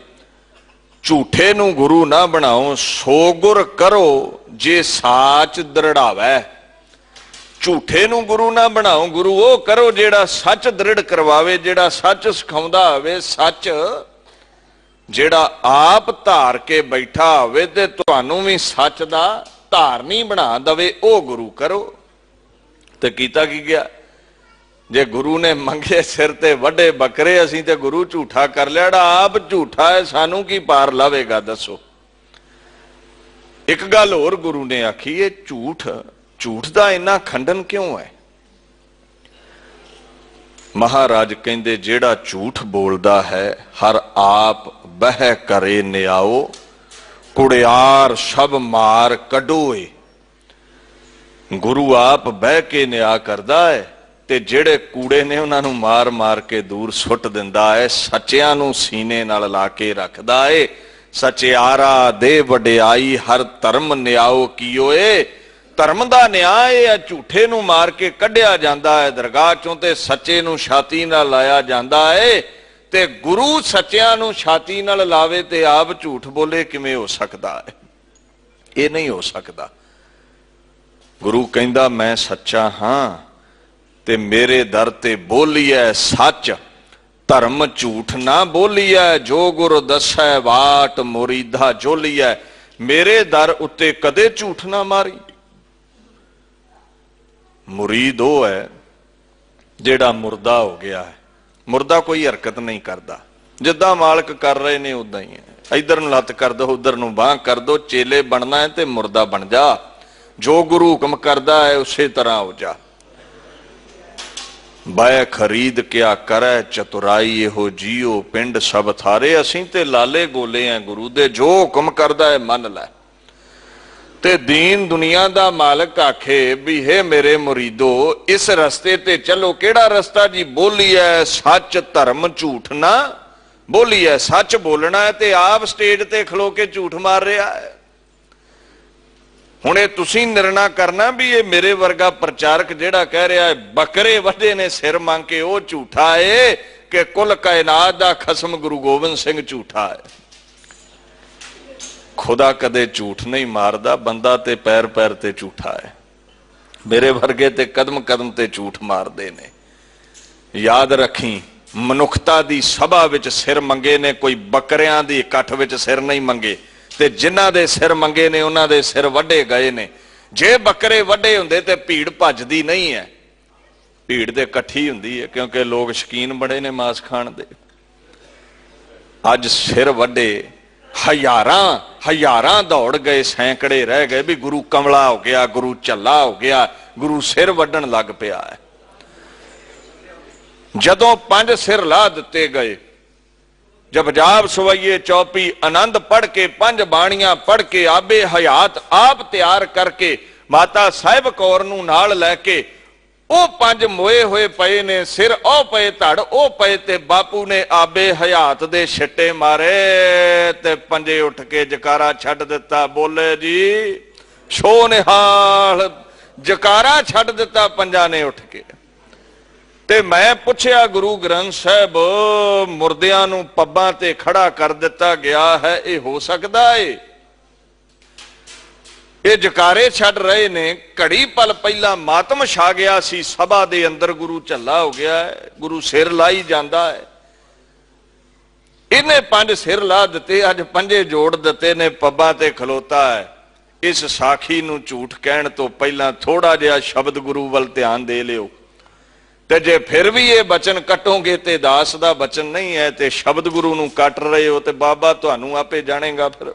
ਝੂਠੇ ਨੂੰ ਗੁਰੂ ਨਾ ਬਣਾਓ। ਸੋ ਗੁਰ ਕਰੋ ਜੇ ਸਾਚ ਦ੍ਰਿੜਾਵੈ। ਝੂਠੇ ਨੂੰ ਗੁਰੂ ਨਾ ਬਣਾਓ। ਗੁਰੂ ਉਹ ਕਰੋ ਜਿਹੜਾ ਸੱਚ ਦ੍ਰਿੜ ਕਰਵਾਵੇ, ਜਿਹੜਾ ਸੱਚ ਸਿਖਾਉਂਦਾ ਹੋਵੇ, ਸੱਚ ਜਿਹੜਾ ਆਪ ਧਾਰ ਕੇ ਬੈਠਾ ਹੋਵੇ ਤੇ ਤੁਹਾਨੂੰ ਵੀ ਸੱਚ ਦਾ ਧਾਰਨੀ ਬਣਾ ਦਵੇ, ਉਹ ਗੁਰੂ ਕਰੋ। ਤੇ ਕੀਤਾ ਕੀ ਗਿਆ? ਜੇ ਗੁਰੂ ਨੇ ਮੰਗੇ ਸਿਰ ਤੇ ਵੱਡੇ ਬੱਕਰੇ, ਅਸੀਂ ਤੇ ਗੁਰੂ ਝੂਠਾ ਕਰ ਲਿਆ। ਆਪ ਝੂਠਾ ਹੈ, ਸਾਨੂੰ ਕੀ ਪਾਰ ਲਾਵੇਗਾ ਦੱਸੋ। ਇੱਕ ਗੱਲ ਹੋਰ ਗੁਰੂ ਨੇ ਆਖੀ, ਇਹ ਝੂਠ ਦਾ ਇੰਨਾ ਖੰਡਨ ਕਿਉਂ ਹੈ? ਮਹਾਰਾਜ ਕਹਿੰਦੇ ਜਿਹੜਾ ਝੂਠ ਬੋਲਦਾ ਹੈ, ਹਰ ਆਪ ਬਹਿ ਕਰੇ ਨਿਆਓ, ਕੁੜਿਆਰ ਸਭ ਮਾਰ ਕੱਢੋਏ। ਗੁਰੂ ਆਪ ਬਹਿ ਕੇ ਨਿਆਂ ਕਰਦਾ ਹੈ ਤੇ ਜਿਹੜੇ ਕੂੜੇ ਨੇ ਉਹਨਾਂ ਨੂੰ ਮਾਰ ਮਾਰ ਕੇ ਦੂਰ ਸੁੱਟ ਦਿੰਦਾ ਹੈ। ਸੱਚਿਆਂ ਨੂੰ ਸੀਨੇ ਨਾਲ ਲਾ ਕੇ ਰੱਖਦਾ ਏ। ਸਚਿਆਰਾ ਦੇ ਵਡਿਆਈ ਹਰ ਧਰਮ ਨਿਆਓ ਕੀਓਏ। ਧਰਮ ਦਾ ਨਿਆਂ ਇਹ ਹੈ, ਝੂਠੇ ਨੂੰ ਮਾਰ ਕੇ ਕੱਢਿਆ ਜਾਂਦਾ ਹੈ ਦਰਗਾਹ ਚੋਂ ਤੇ ਸੱਚੇ ਨੂੰ ਛਾਤੀ ਨਾਲ ਲਾਇਆ ਜਾਂਦਾ ਹੈ। ਤੇ ਗੁਰੂ ਸੱਚਿਆਂ ਨੂੰ ਛਾਤੀ ਨਾਲ ਲਾਵੇ ਤੇ ਆਪ ਝੂਠ ਬੋਲੇ, ਕਿਵੇਂ ਹੋ ਸਕਦਾ ਹੈ? ਇਹ ਨਹੀਂ ਹੋ ਸਕਦਾ। ਗੁਰੂ ਕਹਿੰਦਾ ਮੈਂ ਸੱਚਾ ਹਾਂ, ते मेरे दर ते बोलीए सच धर्म झूठ ना बोलीए जो गुर दसै वाट मुरीदा जोलीए। मेरे दर उत्ते कदे झूठ ना मारी। मुरीद वो है जेड़ा मुर्दा हो गया है। मुर्दा कोई हरकत नहीं करता, जिदा मालक कर रहे ने उदा ही है। इधर नूं लत्त कर दो, उधर नूं बांह कर दो, चेले बनना है ते मुर्दा बन जा। जो गुरु हुक्म करदा है उसे तरह हो जा। बै खरीद क्या करे चतुराई एहो जियो पिंड सब थारे। असीं ते लाले गोले हैं गुरु दे, जो हुक्म करदा है मन लै। ते दीन दुनिया दा मालक आखे भी हे मेरे मुरीदो इस रस्ते ते चलो। केड़ा रस्ता जी? बोली है सच धर्म झूठ ना बोली है। सच बोलना है ते आप स्टेज ते खलो के झूठ मार रहा है। हुणे तुसीं निर्णय करना भी ये मेरे वर्गा प्रचारक जेड़ा कह रहा है बकरे वड्डे ने सिर मांग के वो झूठा है कि कुल कायनात दा खसम गुरु गोबिंद सिंह झूठा है। खुदा कदे झूठ नहीं मारदा, बंदा ते पैर पैर ते झूठा है। मेरे वर्गे ते कदम कदम ते झूठ मारदे ने। याद रखी मनुखता दी सभा विच सिर मंगे ने, कोई बकरियां दी इकट्ठ विच सिर नहीं मंगे। ते जिन्हां दे सिर मंगे ने उन्हां दे सिर वड्डे गए ने। जे बकरे वड्डे हुंदे ते भीड़ भजदी नहीं है। भीड़ ते इकट्ठी हुंदी है क्योंकि लोग शकीन बड़े ने मांस खाण दे। अज सिर वड्डे हजारां दौड़ गए, सैकड़े रह गए भी गुरु कमला हो गया, गुरु झल्ला हो गया, गुरु सिर वड्डण लग पिया है। जदों 5 सिर ला दिते गए, जब जाप सवैये चौपी आनंद पढ़ के 5 बाणियां पढ़ के आबे हयात आप तैयार करके माता साहिब कौर नूं नाल लैके ਉਹ 5 मोए होए पए ने सिर ओ पए धड़ ओ पए ते बापू ने आबे हयात दे छिट्टे मारे ते पंजे उठ के जकारा छड्ड दिता। बोले जी छो निहाल जकारा छड्ड दिता पंजा ने उठ के। ते मैं पुछया गुरु ग्रंथ साहब मुर्दियां नूं पब्बां ते खड़ा कर दिता गया है, ये हो सकदा है? ये जकारे छड़ रहे ने। घड़ी पल पहला मातम छा गया सी सभा दे अंदर, गुरु झल्ला हो गया है, गुरु सिर लाई जांदा है। इन्हें 5 सिर ला दिते, अज पंजे जोड़ दिते ने, पब्बां ते खलोता है। इस साखी नूं झूठ कहण तो पहला थोड़ा जिहा शब्द गुरु वल ध्यान दे लिओ। ते जे फिर भी ये बचन कटोगे ते दास दा बचन नहीं है, ते शब्द गुरु नूं कट रहे हो, ते बाबा तुहानूं आपे जाणेगा। फिर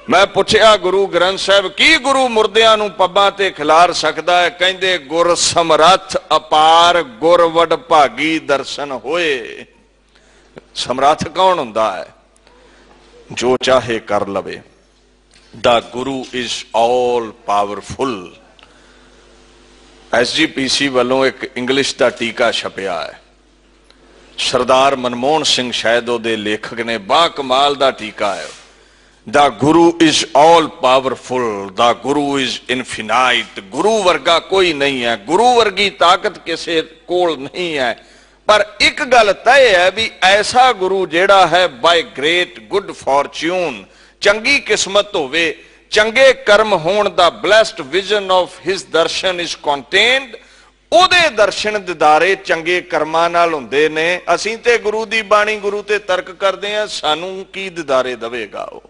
मैं पुछया गुरु ग्रंथ साहब की गुरु मुर्दियां नूं पब्बां ते खिलार सकदा है? कहंदे गुर समरथ अपार गुर वड भागी दर्शन होए। समरथ कौन हुंदा है? जो चाहे कर लवे। The Guru is all powerful. SGPC वालों एक इंग्लिश का टीका छपिया है। सरदार मनमोहन सिंह शायद उहदे लेखक ने बा कमाल का टीका है। The Guru is all powerful, the Guru is infinite. गुरु वर्गा कोई नहीं है, गुरु वर्गी ताकत किसी कोल नहीं है। पर एक गल तय है भी ऐसा गुरु जेड़ा है बाय ग्रेट गुड फॉर्च्यून, चंगी किस्मत होवे, चंगे कर्म होण दा blessed vision of his darshan is contained. ਉਹਦੇ दर्शन दिदारे चंगे कर्मां नाल हुंदे ने। असीं ते गुरु दी बाणी गुरु ते तर्क करदे आ, सानूं की दिदारे दवेगा? ਉਹ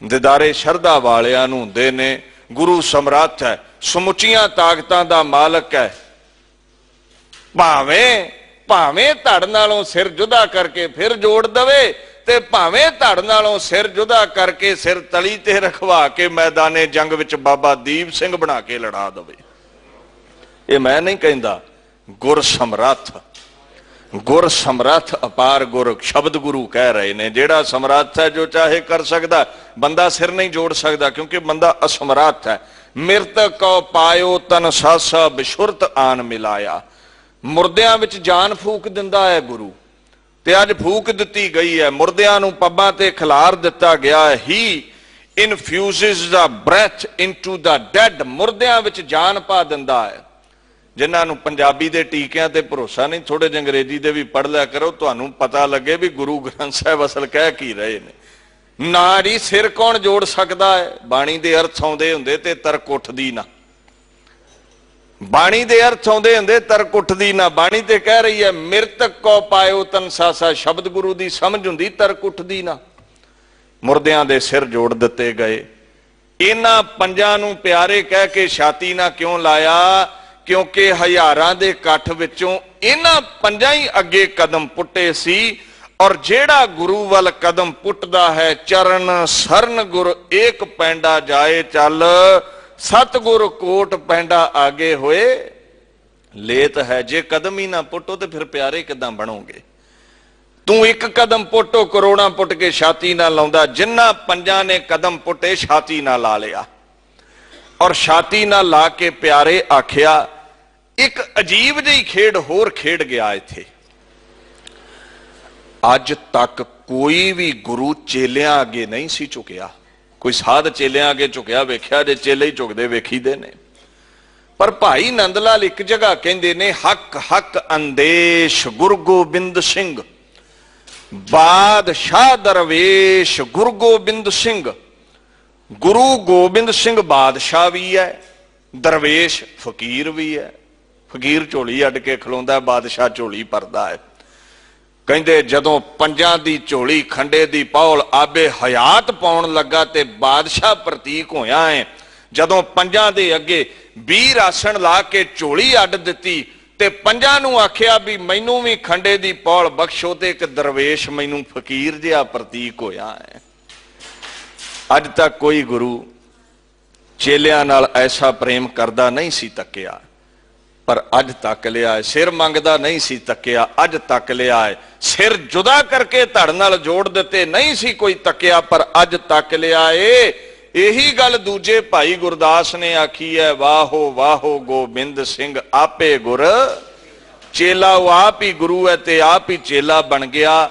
दिदारे शरधा वालियां नूं हुंदे ने। गुरु समर्थ है, समुचियां ताकतां दा मालक है। भावें धड़ नालों सिर जुदा करके फिर जोड़ दवे, ते भावें धड़ नालों सिर जुदा करके सिर तली ते रखवा के मैदाने जंग विच बाबा दीप सिंह बना के लड़ा दवे। ये मैं नहीं कहंदा, गुर समर्थ, गुर समर्थ अपार गुर शब्द गुरु कह रहे ने। जेड़ा समर्थ है जो चाहे कर सकदा, बंदा सिर नहीं जोड़ सकदा क्योंकि बंदा असमर्थ है। मृतक को पायो तन सासा बिशुरत आन मिलाया। मुर्दियां विच जान फूक दिंदा है गुरु, ते अज फूक दिती गई है। मुर्दियां नूं पब्बां ते खिलार दिता गया है। He infuses the breath into the dead. मुर्दियां विच जान पा दिंदा है। जिन्होंने पंजाबी के टीकियां ते भरोसा नहीं, थोड़े जे अंग्रेजी दे भी पढ़ लिया करो, तुहानूं पता लगे भी गुरु ग्रंथ साहिब असल कह की रहे ने। ना जी सिर कौन जोड़ सकता है? बाणी दे अर्थ आउंदे हुंदे ते तर्क उठदी ना। बाणी दे अर्थ आउंदे हुंदे तरक उठदी ना। बाणी ते कह रही है मृतक को पायो तन सासा, शब्द गुरु दी समझ हुंदी तरक उठदी ना। मुर्दियां दे सिर जोड़ दिते गए। इन्हां पंजां नूं प्यारे कह के छाती ना क्यों लाया? क्योंकि हजारां दे इकट्ठ विचों इन्हां पंजां ही अगे कदम पुट्टे सी। और जेड़ा गुरु वल कदम पुटदा है, चरण सरन गुर एक पैंडा जाए चल, सतगुर कोट पैंडा आगे होए लेत है। जे कदम ही ना पुटो तो फिर प्यारे किदां बनोगे? तू एक कदम पुटो करोड़ां पुट के छाती ना लाउंदा। जिन्ना पंजां ने कदम पुटे छाती ना ला लिया। और छाती ना ला के प्यारे आखिया। एक अजीब जी खेड होर खेड गया इत्थे। अज तक कोई भी गुरु चेलियां अगे नहीं सी झुकिया। कोई साध चेलियां अगे झुकिया वेख्या जे? चेले ही झुकदे वेखीदे ने। पर भाई नंद लाल एक जगह कहंदे ने हक हक अंदेश गुरु गोबिंद सिंह, बादशाह दरवेश गुरु गोबिंद सिंह। गुरु गोबिंद सिंह बादशाह भी है, दरवेश फकीर भी है। फकीर झोली अड के खलोंदा, बादशाह झोली भरदा है। कहंदे जदों पंजां दी झोली खंडे दी पौल आबे हयात पाउण लगा ते बादशाह प्रतीक होया है। जदों पंजां दे अगे 20 आसन ला के झोली अड दिती ते पंजां नूं आखिया भी मैनू भी खंडे दी पौल बख्शो, ते एक दरवेश मैनू फकीर जिहा प्रतीक होया है। अज तक कोई गुरु चेलियां नाल ऐसा प्रेम करदा नहीं सी तकिया, पर अज तक लिया है। सिर मंगदा नहीं सी तकिया, अज तक लिया है। सिर जुदा करके धड़ नाल जोड़ दिते नहीं सी कोई तकिया, पर अज तक लिया है। यही गल दूजे भाई गुरदास ने आखी है, वाहो वाहो गोबिंद सिंह आपे गुर चेला। वो आप ही गुरु है ते आप ही चेला बन गया।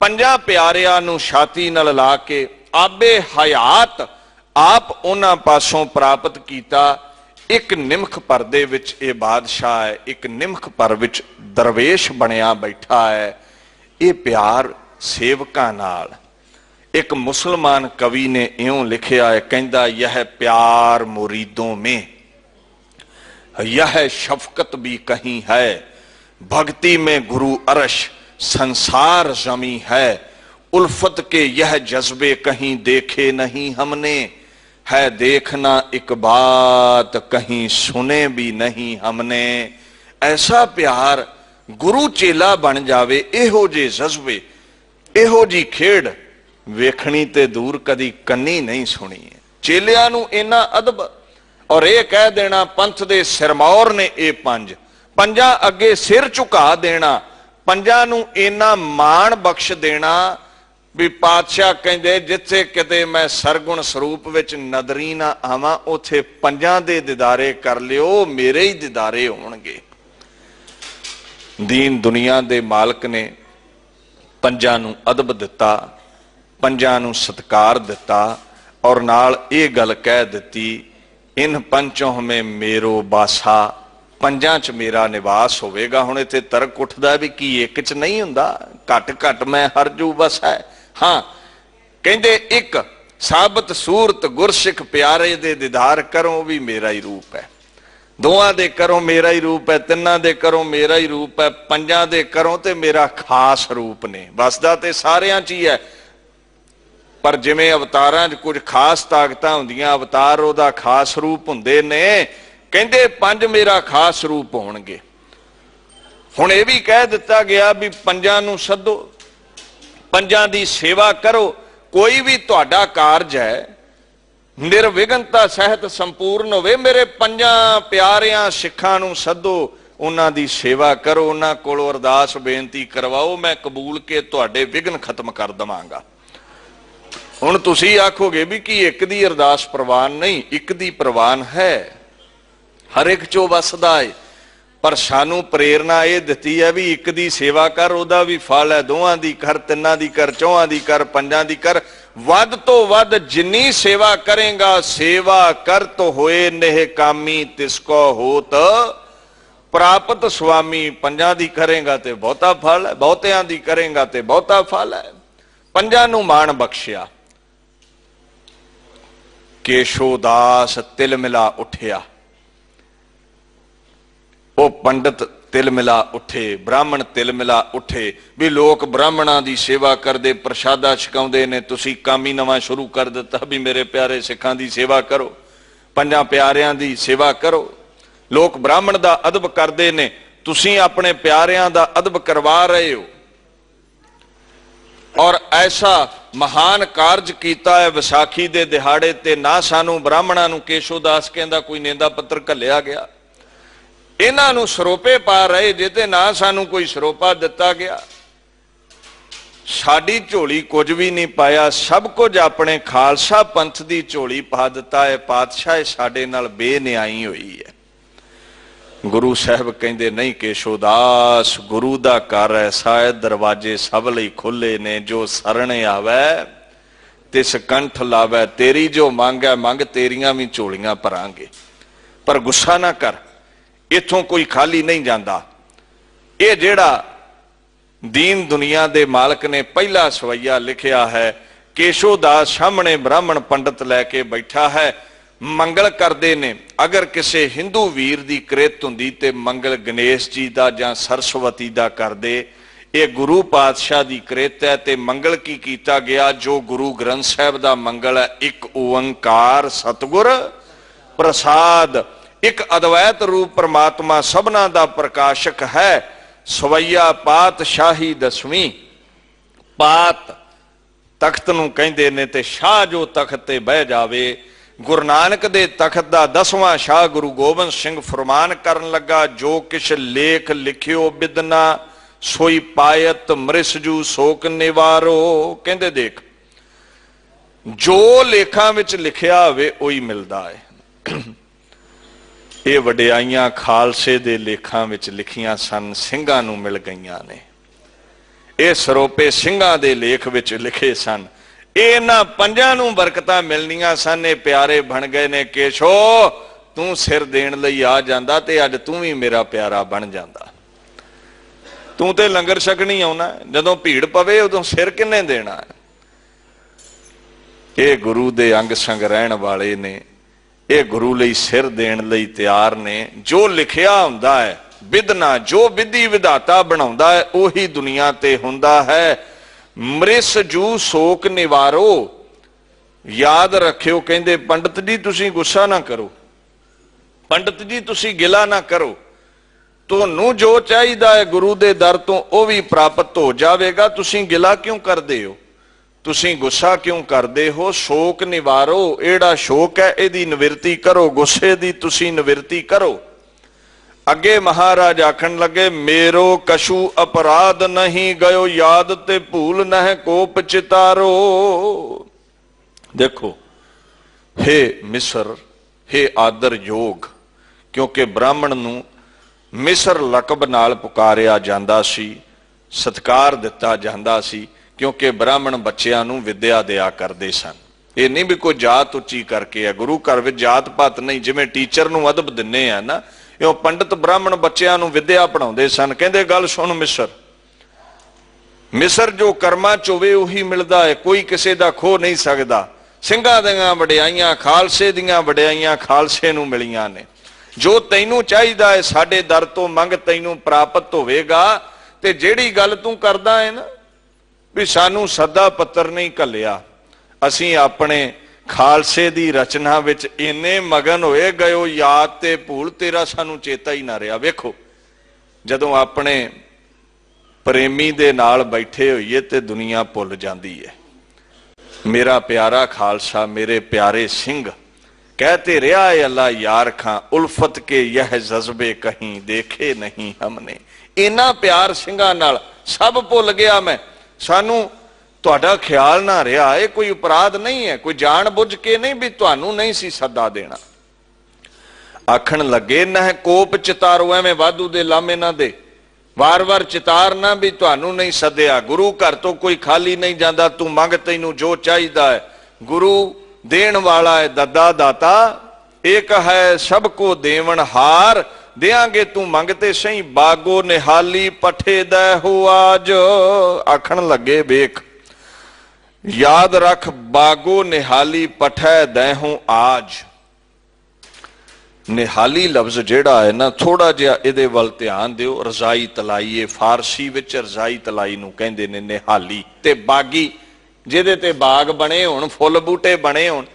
पंजां प्यारियां नूं छाती नाल ला के आबे हयात आप उन्हां पासों प्राप्त कीता। एक निमख पर दे विच ये बादशाह है, एक निमख पर विच दरवेश बनया बैठा है। ये प्यार सेवकां नाल। एक मुसलमान कवि ने इउं लिखिया है, कहंदा यह प्यार मुरीदों में, यह शफकत भी कहीं है, भक्ति में गुरु अरश संसार जमी है, उल्फत के यह जज्बे कहीं देखे नहीं हमने, है देखना एक बात कहीं सुने भी नहीं हमने। ऐसा प्यार गुरु चेला बन जावे, इहो जे जज्बे, इहो जी खेड वेखनी ते दूर कदी कन्नी नहीं सुनी है। चेलियां नूं इन्ना अदब और यह कह देना पंथ दे सिरमौर ने ये पंजां अगे सिर झुका देना, पंजां नूं इन्ना मान बख्श देना भी पातशाह कहंदे जिथे किते मैं सरगुण स्वरूप विच नदरी ना आवां, उथे पंजां दे दीदारे कर लियो, मेरे ही दीदारे होणगे। दीन दुनिया दे मालक ने पंजां नूं अदब दिता, पंजां नूं सत्कार दिता और नाल ये गल कह दिती, इन पंचों में मेरो बासा, पंजां च मेरा निवास होवेगा। हुण इत्थे तर्क उठदा भी कि एक च नहीं हुंदा, घट घट मैं हर जू बस है। हाँ कहंदे एक साबत सूरत गुरसिख प्यारे दे दीदार करो भी मेरा ही रूप है, दोवां दे करो मेरा ही रूप है, तिन्नां दे करो मेरा ही रूप है, पंजां दे करो ते मेरा खास रूप ने। बसदा ते सारियां च ही है, पर जिवें अवतारां च कुछ खास ताकतां हुंदियां, अवतार ओहदा खास रूप हुंदे ने। कहंदे पंज मेरा खास रूप होणगे। हुण इह भी कह दिता गया भी पंजां नूं सदो, पंजां दी सेवा करो। कोई भी तुहाडा कारज है निर्विघनता सहित संपूर्ण होवे, मेरे पंजां प्यारियां सिखां नूं सदो, उन्हां दी सेवा करो, उन्हां कोलों अरदास बेनती करवाओ, मैं कबूल के तुहाडे विघन खत्म कर दवांगा। हुण तुसीं आखोगे भी कि एक दी अरदास प्रवान नहीं, एक दी प्रवान है, हर एक चो वसदा है। पर सानू प्रेरणा यह दिती है भी एक दी सेवा कर, ओदा भी फल है, दोवां दी कर, तिन्नां दी कर, चौहां दी कर, पंजां दी कर। वध तो वध जिन्नी सेवा करेगा, सेवा कर तो होए नेह कामी, तिसको होत प्राप्त स्वामी। पंजां दी करेगा ते बहुता फल है, बहुतियां दी करेगा ते बहुता फल है। पंजां नूं मान बख्शिया। केशोदास तिल मिला उठिया, वो पंडित तिल मिला उठे, ब्राह्मण तिल मिला उठे भी लोग ब्राह्मणों की सेवा करते, प्रसादा छकाउंदे ने, तुसी काम ही नवां शुरू कर दिता भी मेरे प्यारे सिखां की सेवा करो, पंजां प्यारियां की सेवा करो। लोग ब्राह्मण का अदब करते ने, तुसी अपने प्यारियां का अदब करवा रहे हो। और ऐसा महान कार्ज किया है विसाखी दे दिहाड़े ते, ना सानू ब्राह्मणों नू केशोदास कहंदा कोई नेंदा पत्र घल्लिया गया, इन्हां नू सरोपे पा रहे जे ते ना सानू कोई सरोपा दिता गया। साडी झोली कुछ भी नहीं पाया, सब कुछ अपने खालसा पंथ की झोली पा दिता है। पातशाह साडे नाल बेन्याई हुई है। गुरु साहब कहंदे नहीं केशोदास, गुरु दा घर ऐसा है, दरवाजे सब लई खुले ने, जो सरणे आवे तिस कंठ लावे, तेरी जो मंग है मंग, तेरियां भी झोलियां भरांगे, पर गुस्सा ना कर, इथों कोई खाली नहीं जाता। ये जेड़ा दीन दुनिया दे मालक ने पहला सवैया लिखिया है, केशोदास सामने ब्राह्मण पंडित लैके बैठा है, मंगल करते ने। अगर किसी हिंदू वीर की कृत हुंदी ते मंगल गणेश जी का जां सरस्वती का करदे, ये गुरु पातशाह की कृत है। ते मंगल की कीता गया, जो गुरु ग्रंथ साहब का मंगल है, एक ओंकार सतगुर प्रसाद, एक अद्वैत रूप परमात्मा सबना दा प्रकाशक है। सवैया पातशाही दसवीं, पात तख्त नूं कहंदे ने ते शाह जो तख्त ते बह जावे। गुरु नानक दे तख्त दा 10वां शाह गुरु गोबिंद सिंह फरमान करन लगा, जो किश लेख लिखियो बिदना, सोई पायत मृसजू शोक निवारो। कहंदे देख, जो लेखां विच लिखिया होवे ओही मिलदा है। ये वडियाइयां खालसे दे लेखां विच लिखियां सन, ਸਿੰਘਾਂ ਨੂੰ मिल गईयां ने। ये सरोपे ਸਿੰਘਾਂ दे लेख विच लिखे सन। इन्हां पंजां नूं बरकतां मिलनियां सन। ये प्यारे बन गए ने। केशो तू सिर देण लई आ जांदा ते अज तू भी मेरा प्यारा बन जांदा। तू ते लंगर छकणी आउणा, जदों भीड़ पवे उदों सिर किन्ने देना है। ये गुरु दे अंग संग रहण वाले ने, ये गुरु लई सिर देण लई तैयार ने। जो लिखिया हुंदा है विधना, जो विधि विधाता बनाउंदा है, उही दुनिया ते हुंदा है। मृस जू शोक निवारो। याद रखियो, कहंदे पंडित जी तुसी गुस्सा ना करो, पंडित जी तुसी गिला ना करो, तुहानू जो चाहिदा है गुरु दे दर तो वो भी प्राप्त हो जाएगा। तुसी गिला क्यों करदे हो, तुसी गुस्सा क्यों करदे हो। शोक निवारो, एड़ा शोक है इहदी निवृत्ति करो, गुस्से दी तुसी निवृत्ति करो। अगे महाराज आखन लगे, मेरो कछु अपराध नहीं गयो, याद ते भूल नह कोप चितारो। देखो हे मिस्र, हे आदर योग, क्योंकि ब्राह्मण नू मिस्र लकब नाल पुकारिया जांदा सी, सत्कार दिता जांदा सी, क्योंकि ब्राह्मण बच्चियां नू विद्या दिया करते सन। ये नहीं भी कोई जात उच्ची करके है, गुरु घर विच जात पात नहीं। जिवें टीचर नू अदब दिन्ने आ ना, यो पंडित ब्राह्मण बच्चियां नू विद्या पढ़ाउंदे सन। कहंदे गल सुन मिस्र, मिस्र जो कर्मा च होवे उही मिलदा है, कोई किसी दा खो नहीं सकदा। ਸਿੰਘਾਂ ਦੀਆਂ ਵਡਿਆਈਆਂ, ਖਾਲਸੇ ਦੀਆਂ ਵਡਿਆਈਆਂ ਖਾਲਸੇ ਨੂੰ ਮਿਲੀਆਂ ਨੇ। ਜੋ ਤੈਨੂੰ ਚਾਹੀਦਾ ਹੈ ਸਾਡੇ ਦਰ ਤੋਂ ਮੰਗ, ਤੈਨੂੰ ਪ੍ਰਾਪਤ ਹੋਵੇਗਾ। ਤੇ ਜਿਹੜੀ ਗੱਲ ਤੂੰ ਕਰਦਾ ਹੈ ਨਾ ਵੀ ਸਾਨੂੰ ਸੱਦਾ ਪੱਤਰ ਨਹੀਂ ਘੱਲਿਆ, ਅਸੀਂ ਆਪਣੇ ਖਾਲਸੇ ਦੀ ਰਚਨਾ ਵਿੱਚ ਇੰਨੇ ਮਗਨ ਹੋਏ ਗਇਓ, ਯਾਦ ਤੇ ਭੂਲ ਤੇਰਾ ਸਾਨੂੰ ਚੇਤਾ ਹੀ ਨਾ ਰਿਹਾ। ਵੇਖੋ ਜਦੋਂ ਆਪਣੇ ਪ੍ਰੇਮੀ ਦੇ ਨਾਲ ਬੈਠੇ ਹੋਈਏ ਤੇ ਦੁਨੀਆ ਭੁੱਲ ਜਾਂਦੀ ਹੈ। मेरा प्यारा खालसा, मेरे प्यारे सिंह, कहते रहा है अल्लाह यार खां, उल्फत के यह जज्बे कहीं देखे नहीं हमने। इन्ना प्यार सिंघां नाल सब भुल गया मैं, सानू तुहाडा ख्याल ना रहा। है कोई अपराध नहीं है, कोई जान बुझ के नहीं भी तुहानू नहीं सी सदा देना। आखण लगे न कोप चितारो, एवें वाधू दे लामे ना दे, वार वार चितार ना भी तुहानू नहीं सद्या। गुरु घर तो कोई खाली नहीं जाता, तू मंग तैनू जो चाहिदा है। गुरु देण वाला है, दद्दा दाता एक है, सबको देवन हार। देंगे तू मंगते सही, बागो निहाली पठे दे हो आज। आखण लगे वेख, याद रख, बागो निहाली पठे दे हो आज। निहाली लफ्ज जिहड़ा है ना, थोड़ा जिहा इहदे वल ध्यान दिओ। रजाई तलाई, फारसी विच रजाई तलाई नूं कहंदे ने निहाली। ते बागी जिहदे ते बाग बने होण, फुੱਲ बूटे बने होण,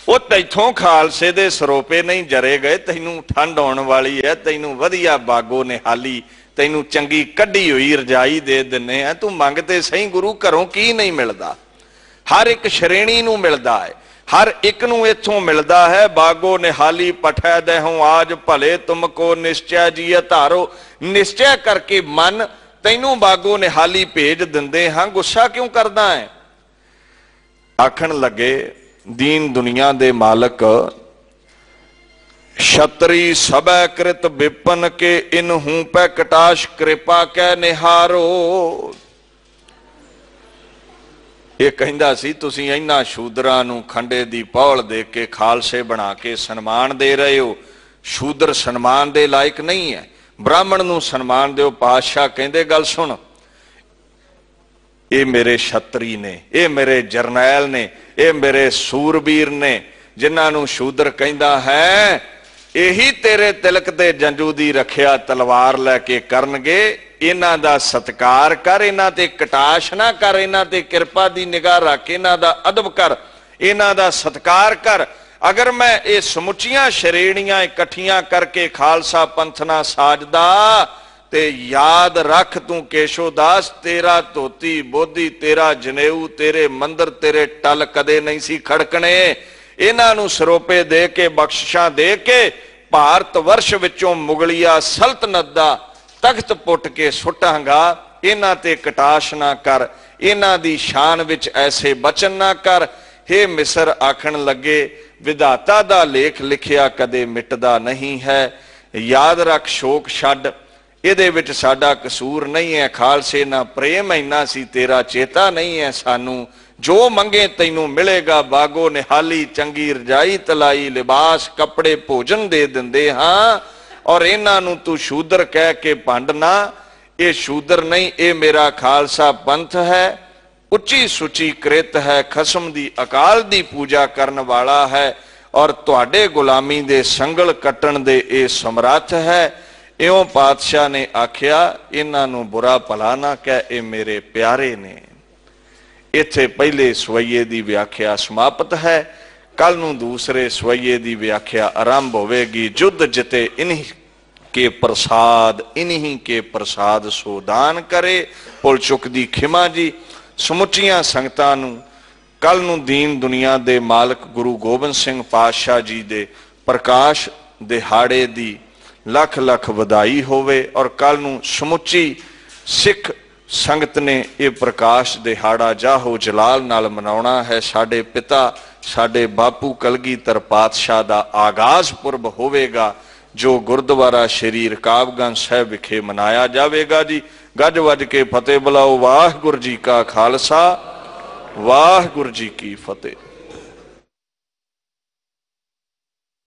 ਉਹ ਤੈਥੋਂ ਖਾਲਸੇ ਦੇ ਸਰੋਪੇ ਨਹੀਂ ਜਰੇ ਗਏ। ਤੈਨੂੰ ਠੰਡ ਆਉਣ ਵਾਲੀ ਹੈ, ਤੈਨੂੰ ਵਧੀਆ ਬਾਗੋ ਨਿਹਾਲੀ, ਤੈਨੂੰ ਚੰਗੀ ਕੱਢੀ ਹੋਈ ਰਜਾਈ ਦੇ ਦਿੰਨੇ ਆ। ਤੂੰ ਮੰਗ ਤੇ ਸਹੀ ਗੁਰੂ, ਘਰੋਂ ਕੀ ਨਹੀਂ ਮਿਲਦਾ। ਹਰ ਇੱਕ ਸ਼੍ਰੇਣੀ ਨੂੰ ਮਿਲਦਾ ਹੈ, ਹਰ ਇੱਕ ਨੂੰ ਇੱਥੋਂ ਮਿਲਦਾ ਹੈ। ਬਾਗੋ ਨਿਹਾਲੀ ਪਠੈ ਦੇਹੋਂ ਆਜ ਭਲੇ ਤੁਮਕੋ ਨਿਸ਼ਚੈ ਜੀਅ ਧਾਰੋ। ਨਿਸ਼ਚੈ ਕਰਕੇ ਮਨ ਤੈਨੂੰ ਬਾਗੋ ਨਿਹਾਲੀ ਭੇਜ ਦਿੰਦੇ ਹਾਂ। ਗੁੱਸਾ ਕਿਉਂ ਕਰਦਾ ਹੈ? ਆਖਣ ਲੱਗੇ दीन दुनिया दे मालक, छतरी सबै कृत विपन के इनहूं पै कटाश कृपा कै निहारो। ये कहंदा सी तुसीं इन्हां शूदरां नूं खंडे दी पौल दे के खालसे बना के सन्मान दे रहे हो। शूदर सन्मान दे लायक नहीं है, ब्राह्मण नूं सन्मान दिओ। पातशाह कहंदे गल सुन, ये मेरे छतरी ने, ये मेरे जरनैल ने, ये मेरे सूरबीर ने, जिन्हां नूं शूदर कहंदा है, यही तेरे तिलक ते जंजू दी रखिया तलवार लैके करनगे। इन्हां दा सत्कार कर, इन्हां ते कटाश ना कर, इन्हां ते किरपा दी निगाह रख, इन्हां दा अदब कर, इन्हां दा सत्कार कर। अगर मैं ये समुचियां श्रेणियां इकट्ठियां करके खालसा पंथ ना साजदा ते याद रख तू केशोदास, तेरा धोती बोधी, तेरा जनेऊ, तेरे मंदिर, तेरे टल कदे नहीं सी खड़कने। इन्हां नूं सरोपे दे के, बख्शिशां दे के भारत वर्ष विचों मुगलिया सल्तनत दा तख्त पुट के सुटांगा। इन्हां ते कटाश ना कर, इन्हां दी शान विच ऐसे बचन ना कर। हे मिस्र आखण लगे, विधाता दा लेख लिखिया कदे मिटदा नहीं है। याद रख शोक छड्ड, ਇਹਦੇ ਵਿੱਚ ਸਾਡਾ ਕਸੂਰ ਨਹੀਂ ਹੈ। ਖਾਲਸੇ ਨਾਲ ਪ੍ਰੇਮ ਇੰਨਾ ਸੀ, ਤੇਰਾ ਚੇਤਾ ਨਹੀਂ ਹੈ ਸਾਨੂੰ। ਜੋ ਮੰਗੇ ਤੈਨੂੰ ਮਿਲੇਗਾ। ਬਾਗੋ ਨਿਹਾਲੀ ਚੰਗੀ ਰਜਾਈ ਤਲਾਈ, ਲਿਬਾਸ ਕੱਪੜੇ ਭੋਜਨ ਦੇ ਦਿੰਦੇ ਹਾਂ। ਔਰ ਇਹਨਾਂ ਨੂੰ ਤੂੰ ਸ਼ੂਦਰ ਕਹਿ ਕੇ ਭੰਡ ਨਾ। ਇਹ ਸ਼ੂਦਰ ਨਹੀਂ, ਇਹ ਮੇਰਾ ਖਾਲਸਾ ਪੰਥ ਹੈ। ਉੱਚੀ ਸੁੱਚੀ ਕ੍ਰਿਤ ਹੈ, ਖਸਮ ਦੀ ਅਕਾਲ ਦੀ ਪੂਜਾ ਕਰਨ ਵਾਲਾ ਹੈ। ਔਰ ਤੁਹਾਡੇ ਗੁਲਾਮੀ ਦੇ ਸੰਗਲ ਕੱਟਣ ਦੇ ਇਹ ਸਮਰੱਥ ਹੈ। इयों पातशाह ने आख्या, इन्हां नूं बुरा भला ना कह, ये मेरे प्यारे ने। इत्थे पहले सवैये दी व्याख्या समाप्त है। कल नूं दूसरे सवैये दी व्याख्या आरंभ होवेगी। जुद्ध जिते इन्हीं के प्रसाद, इन्हीं के प्रसाद सो दान करे। भुल चुक दी खिमा जी। समुचियां संगतां नूं कल नूं दीन दुनिया दे मालक गुरु गोबिंद सिंह पातशाह जी दे प्रकाश दिहाड़े दी लख लख वधाई होवे। और कल नूं समुची सिख संगत ने यह प्रकाश दिहाड़ा जाहो जलाल नाल मनाउणा है। साडे पिता, साडे बापू कलगीधर पातशाह दा आगाज पुरब होवेगा, जो गुरुद्वारा श्री रकाबगंज साहिब विखे मनाया जावेगा जी। गज वज के फतेह बुलाओ। वाहिगुरू जी का खालसा, वाहिगुरू जी की फतेह।